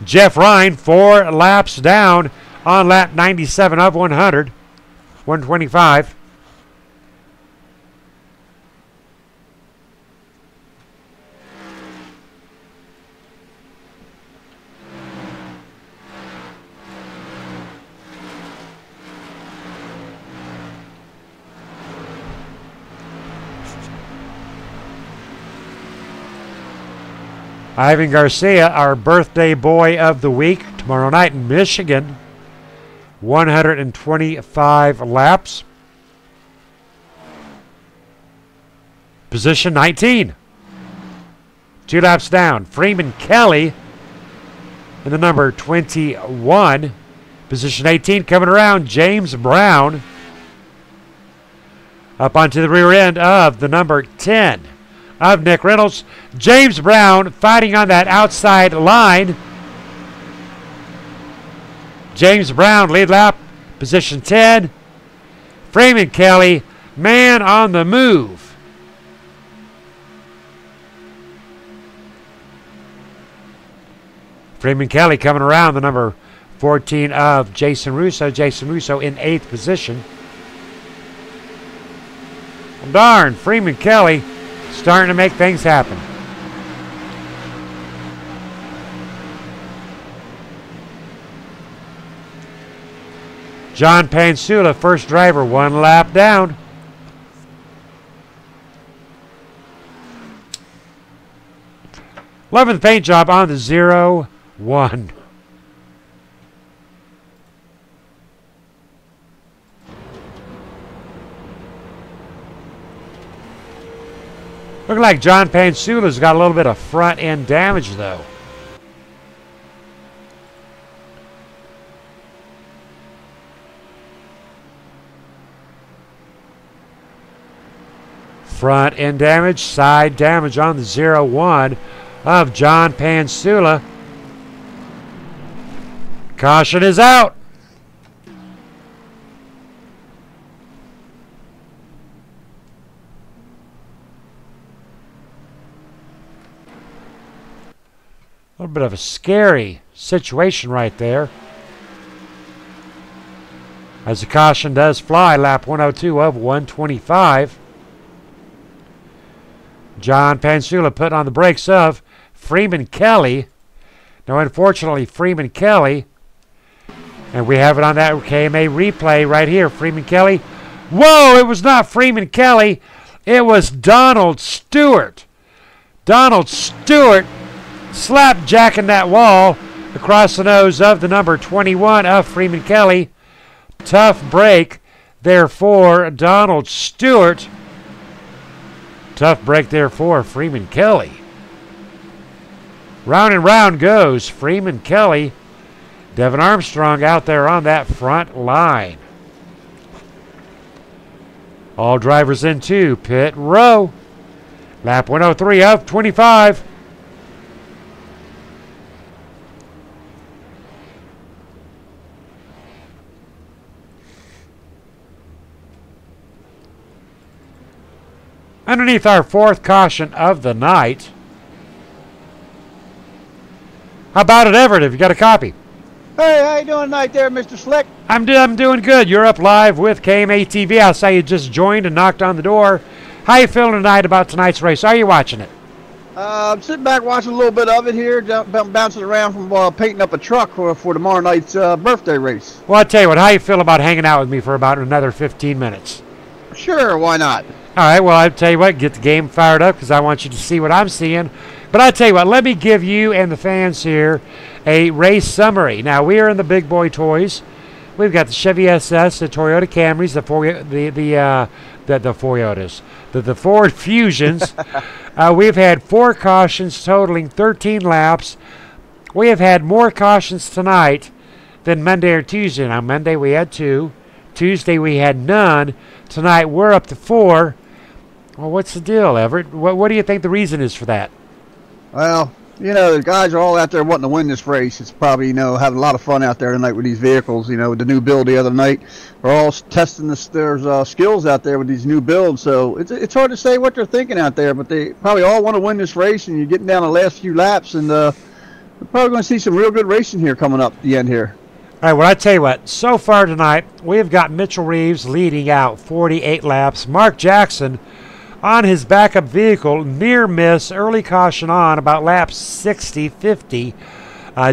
Speaker 1: Jeff Ryan, 4 laps down on lap 97 of 100, 125. Ivan Garcia, our birthday boy of the week, tomorrow night in Michigan. 125 laps. Position 19. 2 laps down. Freeman Kelly in the number 21. Position 18 coming around. James Brown up onto the rear end of the number 10 of Nick Reynolds. James Brown fighting on that outside line. James Brown lead lap, position 10. Freeman Kelly, man on the move. Freeman Kelly coming around the number 14 of Jason Russo. Jason Russo in 8th position. Well, darn, Freeman Kelly starting to make things happen. John Pansula, first driver, 1 lap down. Loving the paint job on the 0-1. Looking like John Pansula's got a little bit of front end damage though. Front end damage, side damage on the 0-1 of John Pansula. Caution is out. A little bit of a scary situation right there. As the caution does fly, lap 102 of 125. John Pansula put on the brakes of Freeman Kelly. Now, unfortunately, Freeman Kelly, and we have it on that KMA replay right here. Freeman Kelly. Whoa, it was not Freeman Kelly. It was Donald Stewart. Donald Stewart slapjacking that wall across the nose of the number 21 of Freeman Kelly. Tough break there for Donald Stewart. Tough break there for Freeman Kelly. Round and round goes Freeman Kelly. Devin Armstrong out there on that front line. All drivers into pit row. Lap 103 of 25. Underneath our 4th caution of the night. How about it, Everett? Have you got a copy?
Speaker 6: Hey, how you doing tonight there, Mr. Slick?
Speaker 1: I'm doing good. You're up live with KMA TV. I saw you just joined and knocked on the door. How you feeling tonight about tonight's race? Are you watching it?
Speaker 6: I'm sitting back watching a little bit of it here, bouncing around from painting up a truck for tomorrow night's birthday race.
Speaker 1: Well, I'll tell you what. How you feel about hanging out with me for about another 15 minutes?
Speaker 6: Sure, why not?
Speaker 1: All right, well, I'll tell you what, get the game fired up because I want you to see what I'm seeing. But I'll tell you what, let me give you and the fans here a race summary. Now, we are in the big boy toys. We've got the Chevy SS, the Toyota Camrys, the Ford Fusions. We've had 4 cautions totaling 13 laps. We have had more cautions tonight than Monday or Tuesday. Now, Monday we had 2. Tuesday we had none. Tonight we're up to 4. Well, what's the deal, Everett? What do you think the reason is for that?
Speaker 6: Well, You know, the guys are all out there wanting to win this race. It's probably, you know, having a lot of fun out there tonight with these vehicles. You know, with the new build the other night, we're all testing their skills out there with these new builds. So it's hard to say what they're thinking out there, but they probably all want to win this race. And you're getting down the last few laps, and we're probably going to see some real good racing here coming up at the end here.
Speaker 1: All right, well, I tell you what, so far tonight, we've got Mitchell Reeves leading out 48 laps. Mark Jackson on his backup vehicle, near miss, early caution on about laps 60, 50.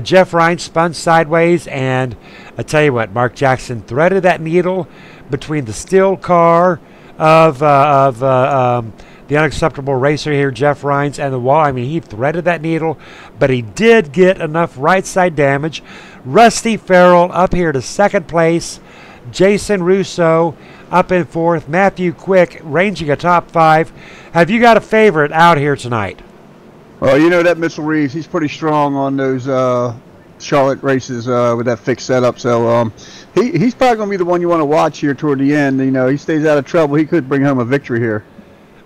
Speaker 1: Jeff Ryan spun sideways, and I tell you what, Mark Jackson threaded that needle between the still car of the unacceptable racer here, Jeff Rhines, and the wall. I mean, he threaded that needle, but he did get enough right side damage. Rusty Farrell up here to second place. Jason Russo up in fourth. Matthew Quick ranging a top 5. Have you got a favorite out here tonight?
Speaker 6: Well, you know that Mitchell Reeves, he's pretty strong on those Charlotte races with that fixed setup. So he's probably going to be the one you want to watch here toward the end. You know, he stays out of trouble. He could bring home a victory here.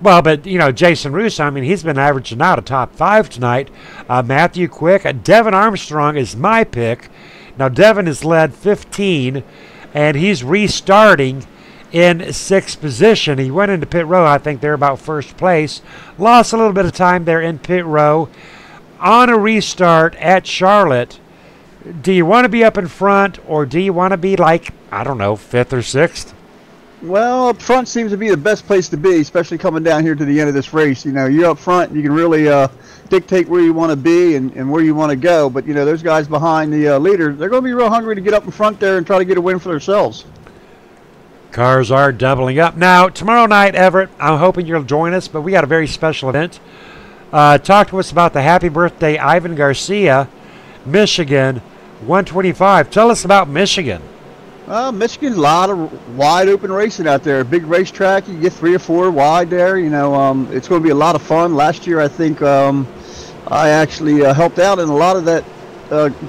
Speaker 1: Well, but, you know, Jason Russo, I mean, he's been averaging out a top 5 tonight. Matthew Quick. Devin Armstrong is my pick. Now, Devin has led 15, and he's restarting in 6th position. He went into pit row, I think they're about first place. Lost a little bit of time there in pit row. On a restart at Charlotte, do you want to be up in front, or do you want to be like, I don't know, 5th or 6th?
Speaker 6: Well, up front seems to be the best place to be, especially coming down here to the end of this race. You know, you're up front, you can really dictate where you want to be and where you want to go. But, you know, those guys behind the leader, they're going to be real hungry to get up in front there and try to get a win for themselves.
Speaker 1: Cars are doubling up. Now, tomorrow night, Everett, I'm hoping you'll join us, but we got a very special event. Talk to us about the Happy Birthday Ivan Garcia, Michigan 125. Tell us about Michigan.
Speaker 6: Michigan's a lot of wide open racing out there. Big racetrack, you get 3 or 4 wide there. You know, it's going to be a lot of fun. Last year, I think I actually helped out in a lot of that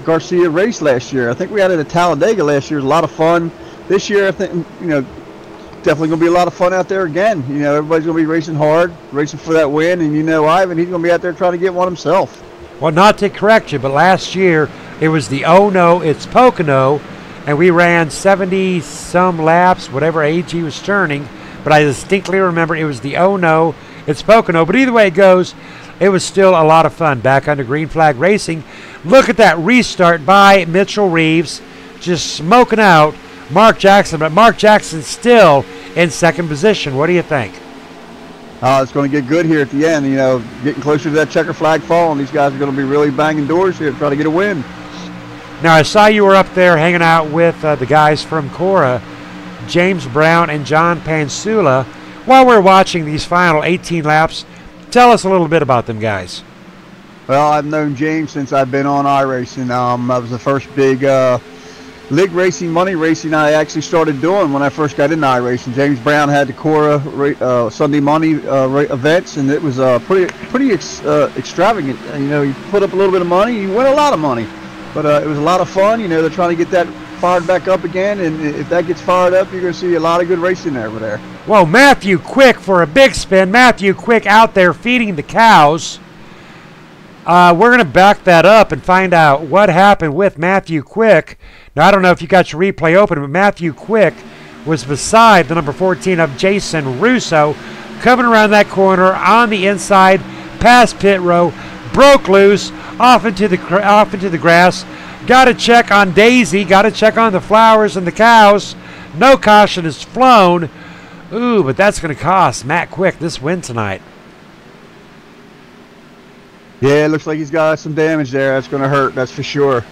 Speaker 6: Garcia race last year. I think we had it at Talladega last year. It was a lot of fun. This year, I think, you know, definitely going to be a lot of fun out there again. You know, everybody's going to be racing hard, racing for that win. And, you know, Ivan, he's going to be out there trying to get one himself.
Speaker 1: Well, not to correct you, but last year it was the Oh No, It's Pocono, and we ran 70-some laps, whatever age he was turning. But I distinctly remember it was the Oh No, It's Pocono. But either way it goes, it was still a lot of fun back under Green Flag Racing. Look at that restart by Mitchell Reeves, just smoking out Mark Jackson. But Mark Jackson's still in 2nd position. What do you think?
Speaker 6: It's going to get good here at the end. You know, getting closer to that checker flag fall, and these guys are going to be really banging doors here to try to get a win.
Speaker 1: Now, I saw you were up there hanging out with the guys from Cora, James Brown and John Pansula. While we're watching these final 18 laps, tell us a little bit about them guys.
Speaker 6: Well, I've known James since I've been on iRacing. That was the first big league racing, money racing I actually started doing when I first got into iRacing. James Brown had the Cora Sunday money events, and it was pretty extravagant. You know, you put up a little bit of money, you win a lot of money. But it was a lot of fun. You know, they're trying to get that fired back up again, and if that gets fired up, you're going to see a lot of good racing over there.
Speaker 1: Well, Matthew Quick for a big spin. Matthew Quick out there feeding the cows. We're going to back that up and find out what happened with Matthew Quick. Now, I don't know if you got your replay open, but Matthew Quick was beside the number 14 of Jason Russo, coming around that corner on the inside, past pit row, broke loose, off into the grass. Got to check on Daisy. Got to check on the flowers and the cows. No caution is flown. Ooh, but that's going to cost Matt Quick this win tonight.
Speaker 6: Yeah, it looks like he's got some damage there. That's going to hurt, that's for sure.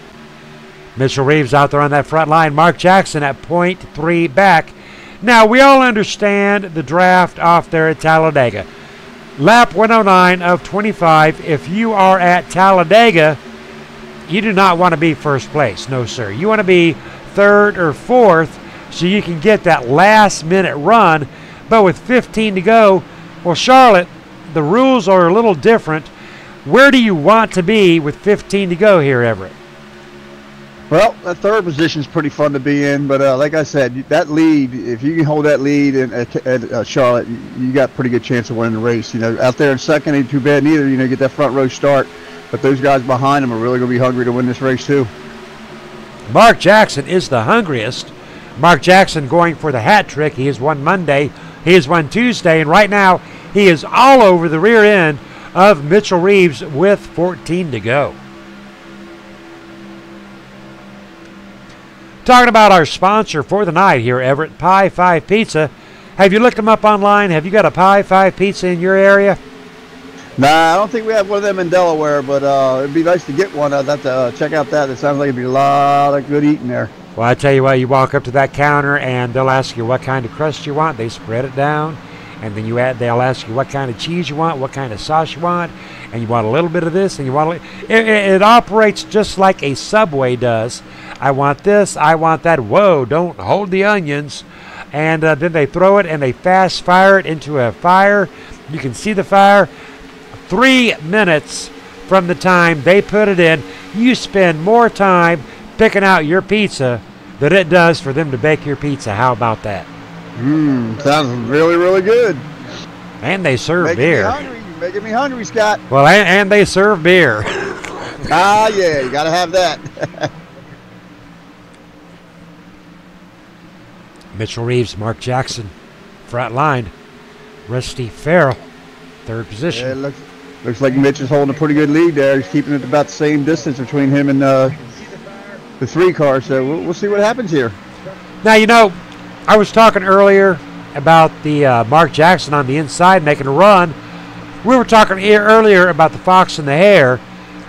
Speaker 1: Mitchell Reeves out there on that front line. Mark Jackson at 0.3 back. Now, we all understand the draft off there at Talladega. Lap 109 of 25. If you are at Talladega, you do not want to be first place. No, sir. You want to be 3rd or 4th so you can get that last-minute run. But with 15 to go, well, Charlotte, the rules are a little different. Where do you want to be with 15 to go here, Everett?
Speaker 6: Well, that 3rd position is pretty fun to be in, but like I said, that lead, if you can hold that lead at Charlotte, you got a pretty good chance of winning the race. You know, out there in 2nd ain't too bad neither. You know, get that front row start. But those guys behind him are really going to be hungry to win this race too.
Speaker 1: Mark Jackson is the hungriest. Mark Jackson going for the hat trick. He has won Monday. He has won Tuesday. And right now, he is all over the rear end of Mitchell Reeves with 14 to go. Talking about our sponsor for the night here, Everett, Pie 5 Pizza. Have you looked them up online? Have you got a Pie 5 Pizza in your area?
Speaker 6: Nah, I don't think we have one of them in Delaware, but it'd be nice to get one. I'd have to check out that. It sounds like it'd be a lot of good eating there.
Speaker 1: Well, I tell you what, you walk up to that counter and they'll ask you what kind of crust you want. They spread it down, and then they'll ask you what kind of cheese you want, what kind of sauce you want, and you want a little bit of this, and you want it operates just like a Subway does. I want this, I want that. Whoa, don't hold the onions. And then they throw it and they fast fire it into a fire. You can see the fire. 3 minutes from the time they put it in, you spend more time picking out your pizza than it does for them to bake your pizza. How about that?
Speaker 6: Sounds really, really good.
Speaker 1: And they serve
Speaker 6: Making
Speaker 1: beer.
Speaker 6: me hungry. You're making me hungry, Scott.
Speaker 1: Well, and they serve beer.
Speaker 6: Ah, yeah, you got to have that.
Speaker 1: Mitchell Reeves, Mark Jackson, front line. Rusty Farrell, third position.
Speaker 6: Yeah, looks like Mitch is holding a pretty good lead there. He's keeping it about the same distance between him and the 3 car. So we'll see what happens here.
Speaker 1: Now, you know, I was talking earlier about the Mark Jackson on the inside making a run. We were talking earlier about the Fox and the Hare,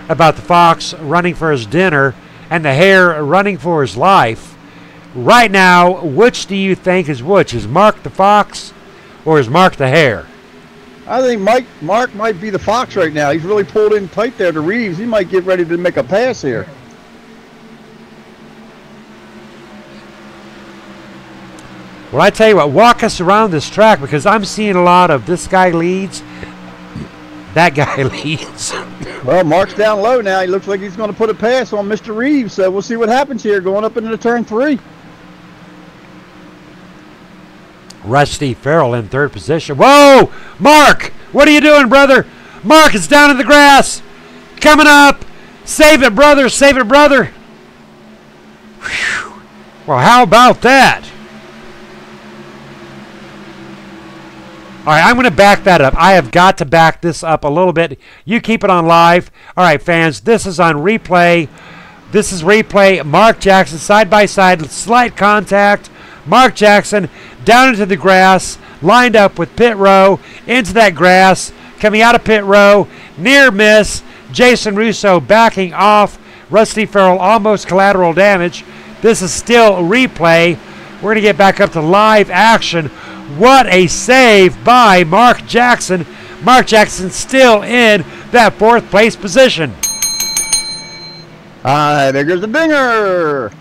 Speaker 1: about the Fox running for his dinner and the Hare running for his life. Right now, which do you think is which? Is Mark the Fox or is Mark the Hare?
Speaker 6: I think Mark might be the Fox right now. He's really pulled in tight there to Reeves. He might get ready to make a pass here.
Speaker 1: Well, I tell you what, walk us around this track because I'm seeing a lot of this guy leads, that guy leads.
Speaker 6: Well, Mark's down low now. He looks like he's going to put a pass on Mr. Reeves. So we'll see what happens here going up into turn 3.
Speaker 1: Rusty Farrell in third position. Whoa! Mark! What are you doing, brother? Mark is down in the grass. Coming up. Save it, brother. Save it, brother. Whew. Well, how about that? All right, I'm going to back that up. I have got to back this up a little bit. You keep it on live. All right, fans, this is on replay. This is replay. Mark Jackson side by side, slight contact. Mark Jackson down into the grass, lined up with pit row, into that grass, coming out of pit row, near miss. Jason Russo backing off. Rusty Farrell almost collateral damage. This is still replay. We're going to get back up to live action. What a save by Mark Jackson. Mark Jackson still in that 4th place position.
Speaker 6: There goes the dinger.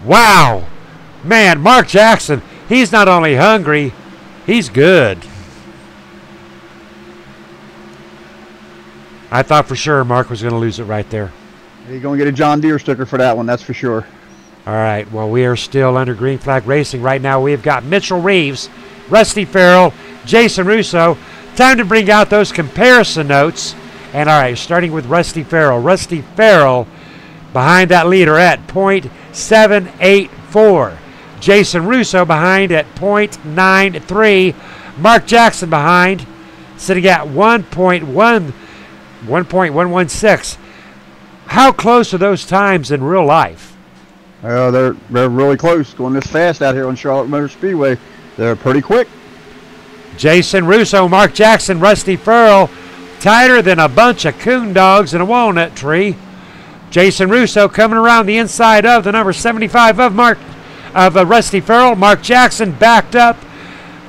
Speaker 1: Wow. Man, Mark Jackson, he's not only hungry, he's good. I thought for sure Mark was going to lose it right there.
Speaker 6: You're going to get a John Deere sticker for that one, that's for sure.
Speaker 1: All right, well, we are still under green flag racing right now. We've got Mitchell Reeves, Rusty Farrell, Jason Russo. Time to bring out those comparison notes. And all right, starting with Rusty Farrell. Rusty Farrell behind that leader at .784. Jason Russo behind at .93. Mark Jackson behind, sitting at 1.116. How close are those times in real life?
Speaker 6: They're really close. Going this fast out here on Charlotte Motor Speedway. They're pretty quick.
Speaker 1: Jason Russo, Mark Jackson, Rusty Farrell, tighter than a bunch of coon dogs in a walnut tree. Jason Russo coming around the inside of the number 75 of Rusty Farrell. Mark Jackson backed up.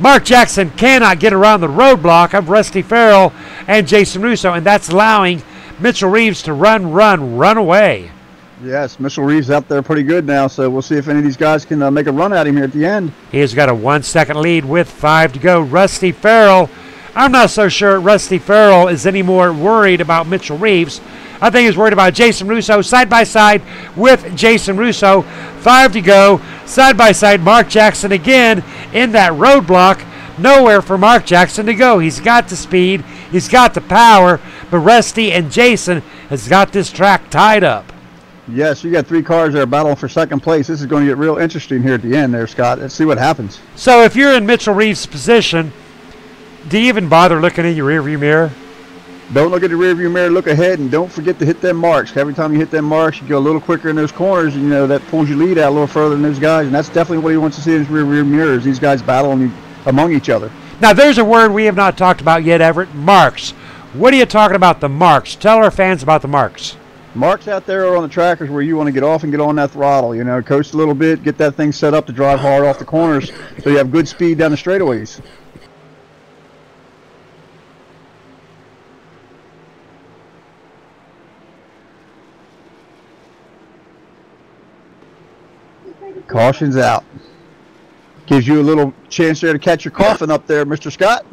Speaker 1: Mark Jackson cannot get around the roadblock of Rusty Farrell and Jason Russo, and that's allowing Mitchell Reeves to run away.
Speaker 6: Yes, Mitchell Reeves out there pretty good now, so we'll see if any of these guys can make a run at him here at the end.
Speaker 1: He has got a 1 second lead with 5 to go. Rusty Farrell, I'm not so sure Rusty Farrell is any more worried about Mitchell Reeves. I think he's worried about Jason Russo, side by side with Jason Russo. 5 to go, side by side. Mark Jackson again in that roadblock. Nowhere for Mark Jackson to go. He's got the speed, he's got the power, But Rusty and Jason has got this track tied up.
Speaker 6: Yes, you got 3 cars that are battling for second place. This is going to get real interesting here at the end there, Scott. Let's see what happens.
Speaker 1: So if you're in Mitchell Reeves' position, do you even bother looking in your rearview mirror?
Speaker 6: Don't look at the rearview mirror, look ahead, and don't forget to hit them marks. Every time you hit them marks, you go a little quicker in those corners, and that pulls your lead out a little further than those guys, and that's definitely what he wants to see in his rearview mirror, is these guys battling among each other.
Speaker 1: Now, there's a word we have not talked about yet, Everett, marks. What are you talking about, the marks? Tell our fans about the marks.
Speaker 6: Marks out there are on the trackers where you want to get off and get on that throttle, coast a little bit, get that thing set up to drive hard off the corners so you have good speed down the straightaways. Caution's out. Gives you a little chance there to catch your coffin up there, Mr. Scott.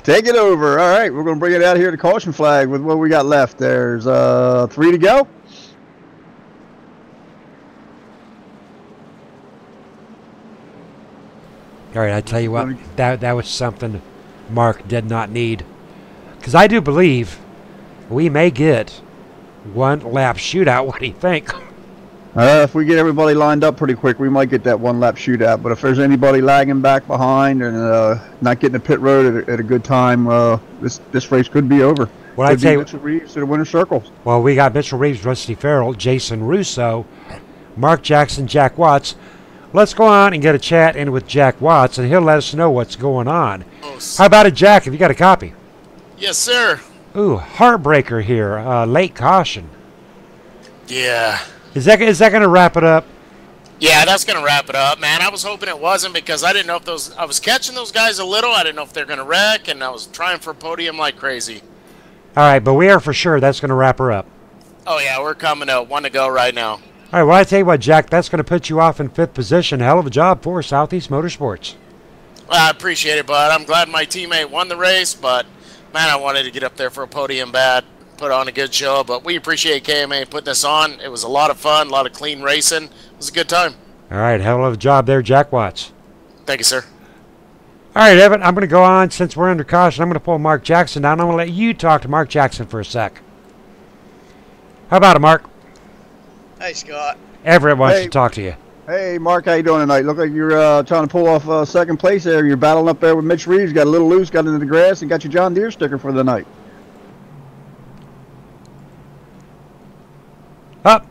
Speaker 6: Take it over. All right, we're going to bring it out here to caution flag with what we got left. There's 3 to go.
Speaker 1: All right, I tell you what, that was something Mark did not need. Because I do believe we may get 1-lap shootout. What do you think?
Speaker 6: If we get everybody lined up pretty quick, we might get that 1-lap shootout. But if there's anybody lagging back behind and not getting to pit road at a good time, this race could be over.
Speaker 1: Well, I tell you,
Speaker 6: Mitchell Reeves to the winner's circle.
Speaker 1: Well, we got Mitchell Reeves, Rusty Farrell, Jason Russo, Mark Jackson, Jack Watts. Let's go on and get a chat in with Jack Watts, and he'll let us know what's going on. How about it, Jack? Have you got a copy?
Speaker 7: Yes, sir.
Speaker 1: Ooh, heartbreaker here. Late caution.
Speaker 7: Yeah.
Speaker 1: Is that going to wrap it up?
Speaker 7: Yeah, that's going to wrap it up, man. I was hoping it wasn't because I didn't know if I was catching those guys a little. I didn't know if they're going to wreck, and I was trying for a podium like crazy.
Speaker 1: All right, but we are for sure that's going to wrap her up.
Speaker 7: Oh, yeah, we're coming up. 1 to go right now.
Speaker 1: All right, well, I tell you what, Jack, that's going to put you off in 5th position. Hell of a job for Southeast Motorsports.
Speaker 7: Well, I appreciate it, bud. I'm glad my teammate won the race, but, man, I wanted to get up there for a podium bad. Put on a good show, but we appreciate KMA putting this on. It was a lot of fun, a lot of clean racing. It was a good time.
Speaker 1: All right, hell of a job there, Jack Watts.
Speaker 7: Thank you, sir.
Speaker 1: All right, Evan, I'm going to go on. Since we're under caution, I'm going to pull Mark Jackson down. I'm going to let you talk to Mark Jackson for a sec. How about it, Mark?
Speaker 3: Hey, Scott.
Speaker 1: Everett wants to talk to you.
Speaker 6: Hey, Mark, how you doing tonight? Look like you're trying to pull off second place there. You're battling up there with Mitch Reeves. Got a little loose, got into the grass, and got your John Deere sticker for the night.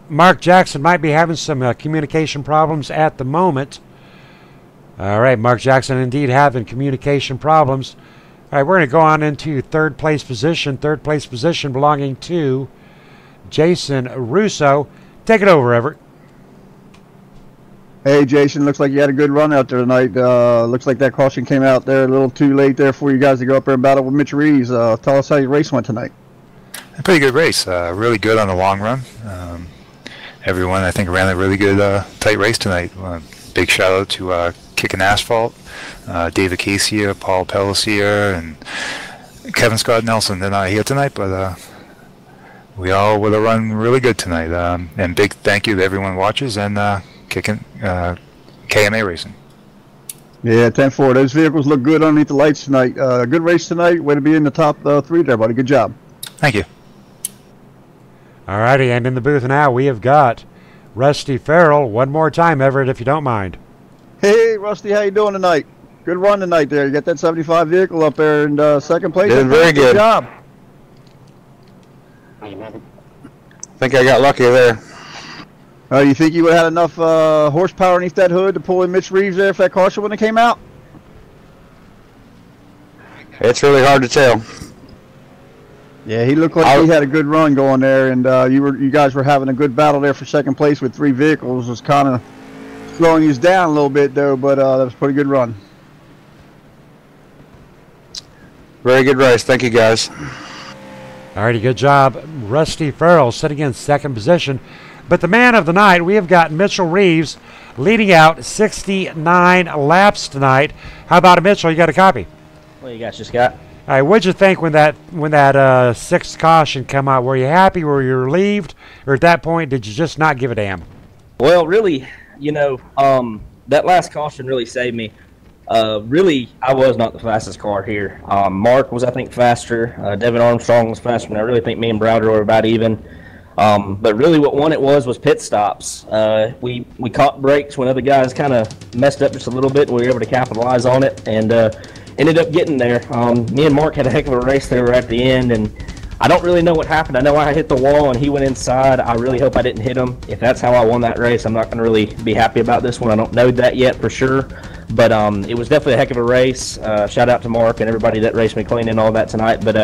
Speaker 1: Mark Jackson might be having some communication problems at the moment. All right, Mark Jackson indeed having communication problems. All right, we're going to go on into 3rd place position. 3rd place position belonging to Jason Russo. Take it over, Everett.
Speaker 6: Hey, Jason, looks like you had a good run out there tonight. Looks like that caution came out there a little too late there for you guys to go up there and battle with Mitch Reeves. Tell us how your race went tonight.
Speaker 8: A pretty good race. Really good on the long run. Everyone, I think, ran a really good, tight race tonight. Big shout out to Kicking Asphalt, David Casey, Paul Pellissier, and Kevin Scott Nelson. They're not here tonight, but we all would have run really good tonight. And big thank you to everyone who watches and Kicking KMA Racing.
Speaker 6: Yeah, 10-4. Those vehicles look good underneath the lights tonight. Good race tonight. Way to be in the top 3 there, buddy. Good job.
Speaker 8: Thank you.
Speaker 1: All righty, and in the booth now we have got Rusty Farrell. One more time, Everett, if you don't mind.
Speaker 6: Hey, Rusty, how you doing tonight? Good run tonight there. You got that 75 vehicle up there in second place.
Speaker 9: Doing very good.
Speaker 6: Good job.
Speaker 9: I think I got lucky there.
Speaker 6: You think you would have had enough horsepower underneath that hood to pull in Mitch Reeves there if that caution when it came out?
Speaker 9: It's really hard to tell.
Speaker 6: Yeah, he looked like he had a good run going there, and you guys were having a good battle there for second place with 3 vehicles. It was kind of slowing you down a little bit, though, but that was a pretty good run.
Speaker 9: Very good race. Thank you, guys.
Speaker 1: All righty, good job. Rusty Farrell sitting in 2nd position. But the man of the night, we have got Mitchell Reeves leading out 69 laps tonight. How about it, Mitchell? You got a copy?
Speaker 5: What you got, Scott?
Speaker 1: All right, what'd you think when that 6th caution come out? Were you happy? Were you relieved? Or at that point, did you just not give a damn?
Speaker 5: Well, really, that last caution really saved me. Really, I was not the fastest car here. Mark was, I think, faster. Devin Armstrong was faster, and I really think me and Browder were about even. But really what won it was pit stops. We caught brakes when other guys kind of messed up just a little bit, and we were able to capitalize on it and ended up getting there. Me and Mark had a heck of a race there at the end, and I don't really know what happened. I know I hit the wall and he went inside. I really hope I didn't hit him. If that's how I won that race, I'm not going to really be happy about this one. I don't know that yet for sure. But it was definitely a heck of a race. Shout out to Mark and everybody that raced me clean and all that tonight. But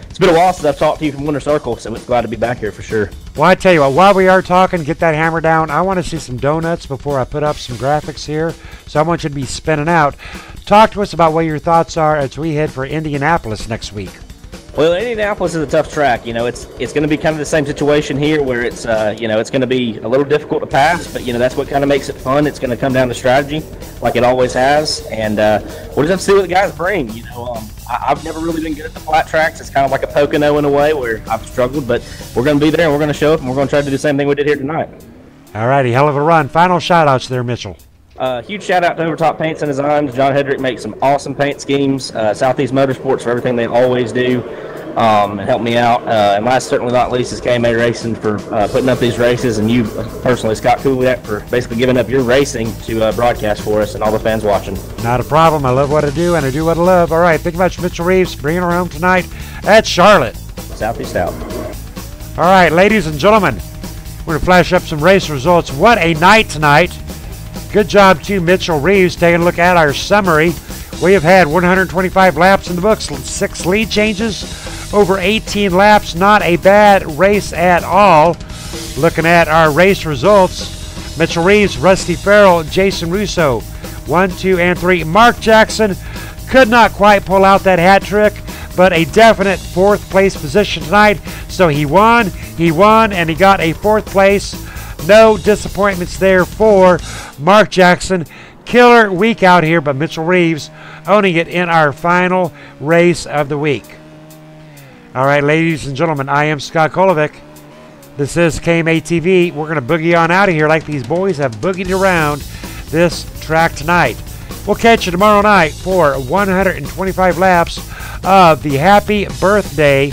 Speaker 5: it's been a while since I've talked to you from Winter Circle, so it's glad to be back here for sure.
Speaker 1: Well, I tell you what, while we are talking, get that hammer down. I want to see some donuts before I put up some graphics here. So I want you to be spinning out. Talk to us about what your thoughts are as we head for Indianapolis next week.
Speaker 5: Well, Indianapolis is a tough track. You know, it's going to be kind of the same situation here where it's, it's going to be a little difficult to pass, but, that's what kind of makes it fun. It's going to come down to strategy like it always has, and we'll just have to see what the guys bring. I've never really been good at the flat tracks. It's kind of like a Pocono in a way where I've struggled, but we're going to be there and we're going to show up and we're going to try to do the same thing we did here tonight.
Speaker 1: All righty, hell of a run. Final shout-outs there, Mitchell.
Speaker 5: Huge shout out to Overtop Paints and Designs. John Hedrick makes some awesome paint schemes. Southeast Motorsports for everything they always do and help me out. And last certainly not least is KMA Racing for putting up these races, and you personally, Scott Kuliak, for basically giving up your racing to broadcast for us and all the fans watching.
Speaker 1: Not a problem. I love what I do and I do what I love. All right, thank you much, Mitchell Reeves, bringing her home tonight at Charlotte.
Speaker 5: Southeast out.
Speaker 1: All right, ladies and gentlemen, we're going to flash up some race results. What a night tonight. Good job to Mitchell Reeves taking a look at our summary. We have had 125 laps in the books, 6 lead changes, over 18 laps. Not a bad race at all. Looking at our race results, Mitchell Reeves, Rusty Farrell, Jason Russo, 1, 2, and 3. Mark Jackson could not quite pull out that hat trick, but a definite 4th place position tonight. So he won, and he got a 4th place. No disappointments there for Mark Jackson. Killer week out here, but Mitchell Reeves owning it in our final race of the week. All right, ladies and gentlemen, I am Scott Kolovic. This is KMA TV. We're going to boogie on out of here like these boys have boogied around this track tonight. We'll catch you tomorrow night for 125 laps of the Happy Birthday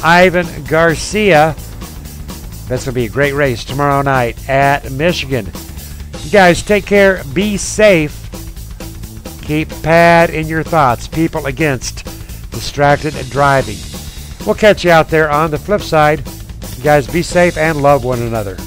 Speaker 1: Ivan Garcia. That's going to be a great race tomorrow night at Michigan. You guys take care. Be safe. Keep pad in your thoughts. People against distracted driving. We'll catch you out there on the flip side. You guys be safe and love one another.